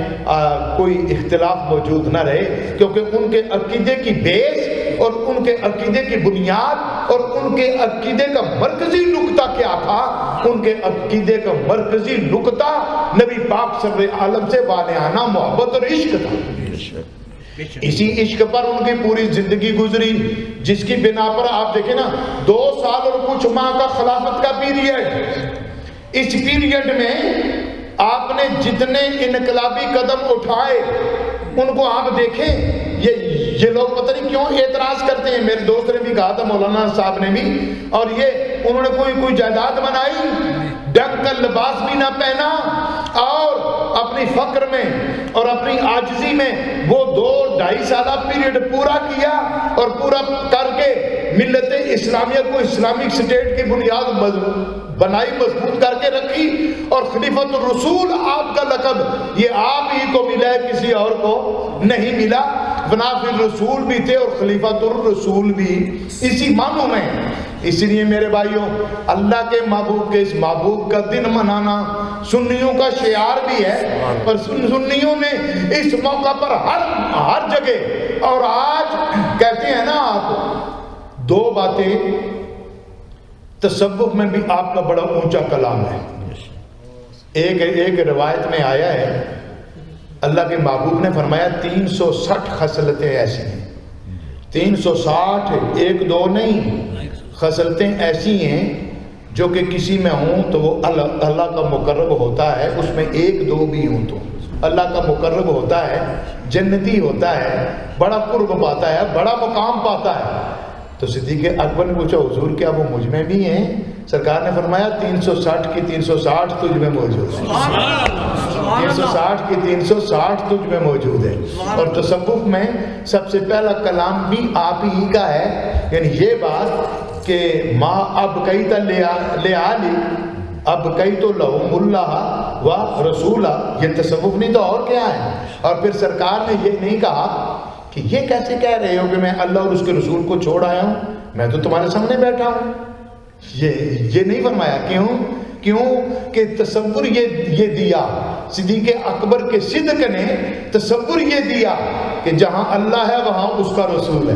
کوئی اختلاف موجود نہ رہے، کیونکہ ان کے عقیدے کی بیس اور ان کے عقیدے کی بنیاد اور ان کے عقیدے کا مرکزی نقطہ کیا تھا؟ ان کے عقیدے کا مرکزی نقطہ نبی پاک سرور عالم سے والہانہ محبت اور عشق تھا. اسی عشق پر ان کی پوری زندگی گزری، جس کی بنا پر آپ دیکھیں نا 2 سال اور کچھ ماہ کا خلافت کا پیریڈ. اس پیریڈ میں آپ نے جتنے انقلابی قدم اٹھائے ان کو آپ دیکھیں. یہ لوگ پتہ نہیں کیوں اعتراض کرتے ہیں. میرے دوست نے بھی کہا تھا، مولانا صاحب نے بھی، اور یہ انہوں نے کوئی جائیداد بنائی، ڈنگ کا لباس بھی نہ پہنا، اور اپنی فقر میں اور اپنی عاجزی میں وہ 2-2.5 سالہ پیریڈ پورا کیا اور پورا کر کے ملت اسلامیہ کو اسلامک سٹیٹ کی بنیاد بنائی، مضبوط کر کے رکھی. اور خلیفۃ الرسول آپ کا لقب یہ آپ ہی کو ملا ہے، کسی اور کو نہیں ملا. بنافی الرسول بھی تھے اور خلیفۃ الرسول بھی اسی معنوں میں. اس لیے میرے بھائیوں، اللہ کے محبوب کے اس محبوب کا دن منانا سنیوں کا شعار بھی ہے، اور سنیوں نے اس موقع پر ہر جگہ، اور آج کہتے ہیں نا آپ دو باتیں تصوف میں بھی آپ کا بڑا اونچا کلام ہے. ایک روایت میں آیا ہے اللہ کے محبوب نے فرمایا 360 خصلتیں ایسی ہیں, 360 ایک دو نہیں, خصلتیں ایسی ہیں جو کہ کسی میں ہوں تو وہ اللہ کا مقرب ہوتا ہے, اس میں ایک دو بھی ہوں تو اللہ کا مقرب ہوتا ہے, جنتی ہوتا ہے, بڑا قرب پاتا ہے, بڑا مقام پاتا ہے. تو صدیق اکبر نے پوچھا حضور کیا وہ مجھ میں بھی ہیں؟ سرکار نے فرمایا 360 کی 360 تجھ میں موجود ہے, 360 کی 360 تجھ میں موجود ہے. اور تصوف میں سب سے پہلا کلام بھی آپ ہی کا ہے, یعنی یہ بات کہ ما اب کئی تا لے آلی اب کئی تو لہم اللہ و رسولہ, یہ تصوف نہیں تو اور کیا ہے. اور پھر سرکار نے یہ نہیں کہا کہ یہ کیسے کہہ رہے ہو کہ میں اللہ اور اس کے رسول کو چھوڑ آیا ہوں, میں تو تمہارے سامنے بیٹھا ہوں. یہ نہیں فرمایا. کیوں کہ تصور یہ دیا صدیق اکبر کے صدق نے, تصور یہ دیا کہ جہاں اللہ ہے وہاں اس کا رسول ہے,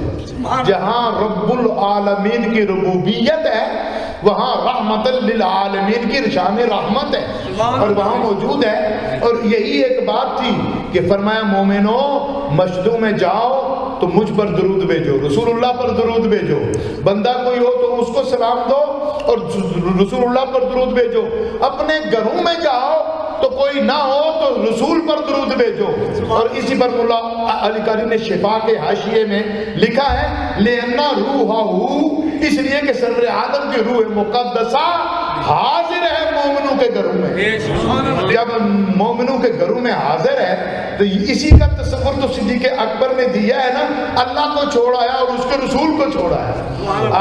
جہاں رب العالمین کی ربوبیت ہے وہاں رحمت للعالمین کی شان رحمت ہے اور وہاں موجود ہے. اور یہی ایک بات تھی کہ فرمایا مومنو مشدوں میں جاؤ تو مجھ پر درود بھیجو, رسول اللہ پر درود بھیجو, بندہ کوئی ہو تو اس کو سلام دو اور رسول اللہ پر درود بھیجو. اپنے گھروں میں جاؤ تو کوئی نہ ہو تو رسول پر درود بھیجو. اور اسی پر مولا علی قاری نے شفا کے حاشیے میں لکھا ہے لِأَنَّ رُوحَهُ, اس لیے کہ سرور عالم کی روح مقدسہ حاضر ہے مومنوں کے گھروں میں. جب مومنوں کے گھروں میں حاضر ہے تو اسی کا تصور تو صدیق اکبر نے دیا ہے نا, اللہ کو چھوڑایا اور اس کے رسول کو چھوڑایا.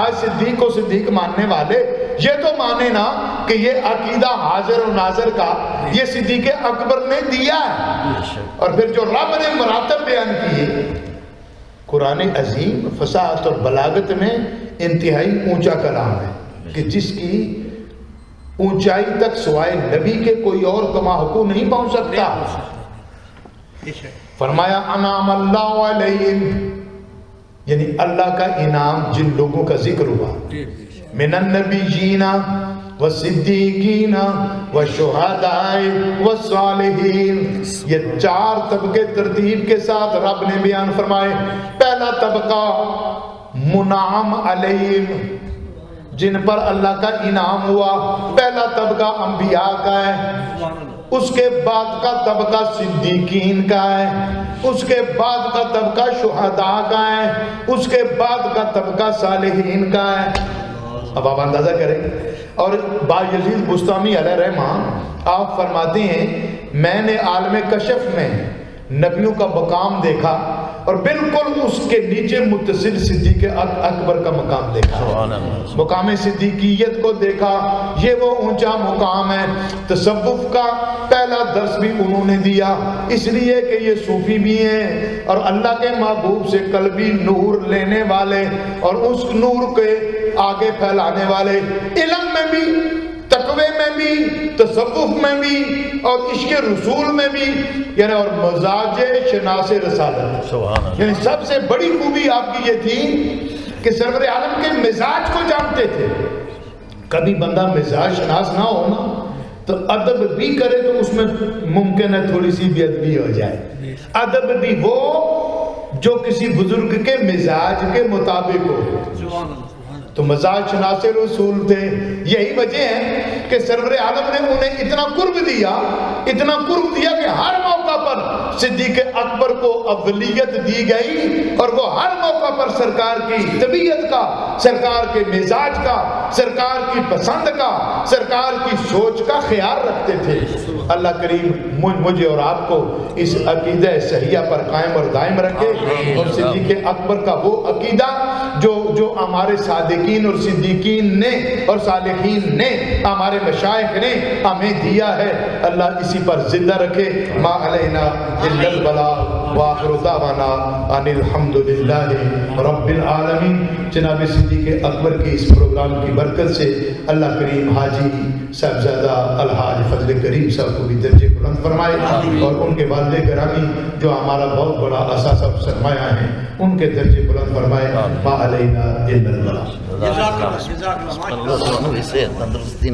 آج صدیق کو صدیق ماننے والے یہ تو مانے نا کہ یہ عقیدہ حاضر و ناظر کا یہ صدیق اکبر نے دیا ہے. اور پھر جو رب نے مراتب بیان کیے, قرآن عظیم فصاحت اور بلاغت میں انتہائی اونچا کلام ہے کہ جس کی اونچائی تک سوائے نبی کے کوئی اور کما حقوق نہیں پہنچ سکتا. فرمایا انعم اللہ علیہم, یعنی اللہ کا انعام جن لوگوں کا ذکر ہوا, من النبیین والصدیقین والشہداء والصالحین, یہ چار طبقے ترتیب کے ساتھ رب نے بیان فرمائے. پہلا طبقہ منعم علیہم, جن پر اللہ کا انعام ہوا, پہلا طبقہ انبیاء کا ہے, اس کے بعد کا طبقہ صدیقین کا ہے, اس کے بعد کا طبقہ شہداء کا ہے, اس کے بعد کا طبقہ صالحین کا ہے. اب آپ اندازہ کریں. اور بایزید بستامی علیہ رحمہ آپ فرماتے ہیں میں نے عالم کشف میں نبیوں کا مقام دیکھا اور بالکل اس کے نیچے متصل صدیق اکبر کا مقام دیکھا, مقام صدیقیت کو دیکھا. یہ وہ اونچا مقام ہے. تصوف کا پہلا درس بھی انہوں نے دیا, اس لیے کہ یہ صوفی بھی ہیں اور اللہ کے محبوب سے قلبی نور لینے والے اور اس نور کے آگے پھیلانے والے, علم میں بھی, تقوی میں بھی, تصوف میں بھی اور عشق رسول میں بھی, یعنی اور مزاج شناس رسالت. یعنی سب سے بڑی خوبی آپ کی یہ تھی کہ سرور عالم کے مزاج کو جانتے تھے. کبھی بندہ مزاج شناس نہ ہونا تو ادب بھی کرے تو اس میں ممکن ہے تھوڑی سی بے ادبی ہو جائے. ادب بھی وہ جو کسی بزرگ کے مزاج کے مطابق ہو. تو مزاج شناس رسول تھے. یہی وجہ ہے کہ سرور عالم نے انہیں اتنا قرب دیا کہ ہر موقع پر صدیق اکبر کو اولیت دی گئی اور وہ ہر موقع پر سرکار کی طبیعت کا, سرکار کے مزاج کا, سرکار کی پسند کا, سرکار کی سوچ کا خیال رکھتے تھے. اللہ کریم مجھے اور آپ کو اس عقیدہ صحیحہ پر قائم اور دائم رکھے اور صدیق اکبر کا وہ عقیدہ جو ہمارے صادقین اور صدیقین نے اور صالحین نے, ہمارے مشائخ نے ہمیں دیا ہے, اللہ اسی پر زندہ رکھے. ما علینا الا البلاغ. وآخر دعوانا ان الحمد للہ رب العالمین۔ جناب صدیق اکبر کے اس پروگرام کی برکت سے اللہ کریم حاجی صاحبزادہ الحاج فضل کریم صاحب کو بھی درجے بلند فرمائے، اور ان کے والد گرامی جو ہمارا بہت بڑا اثاثہ و سرمایہ ہیں ان کے درجے بلند فرمائے۔ ما علینا الا البلاغ۔ اللہ تندرستی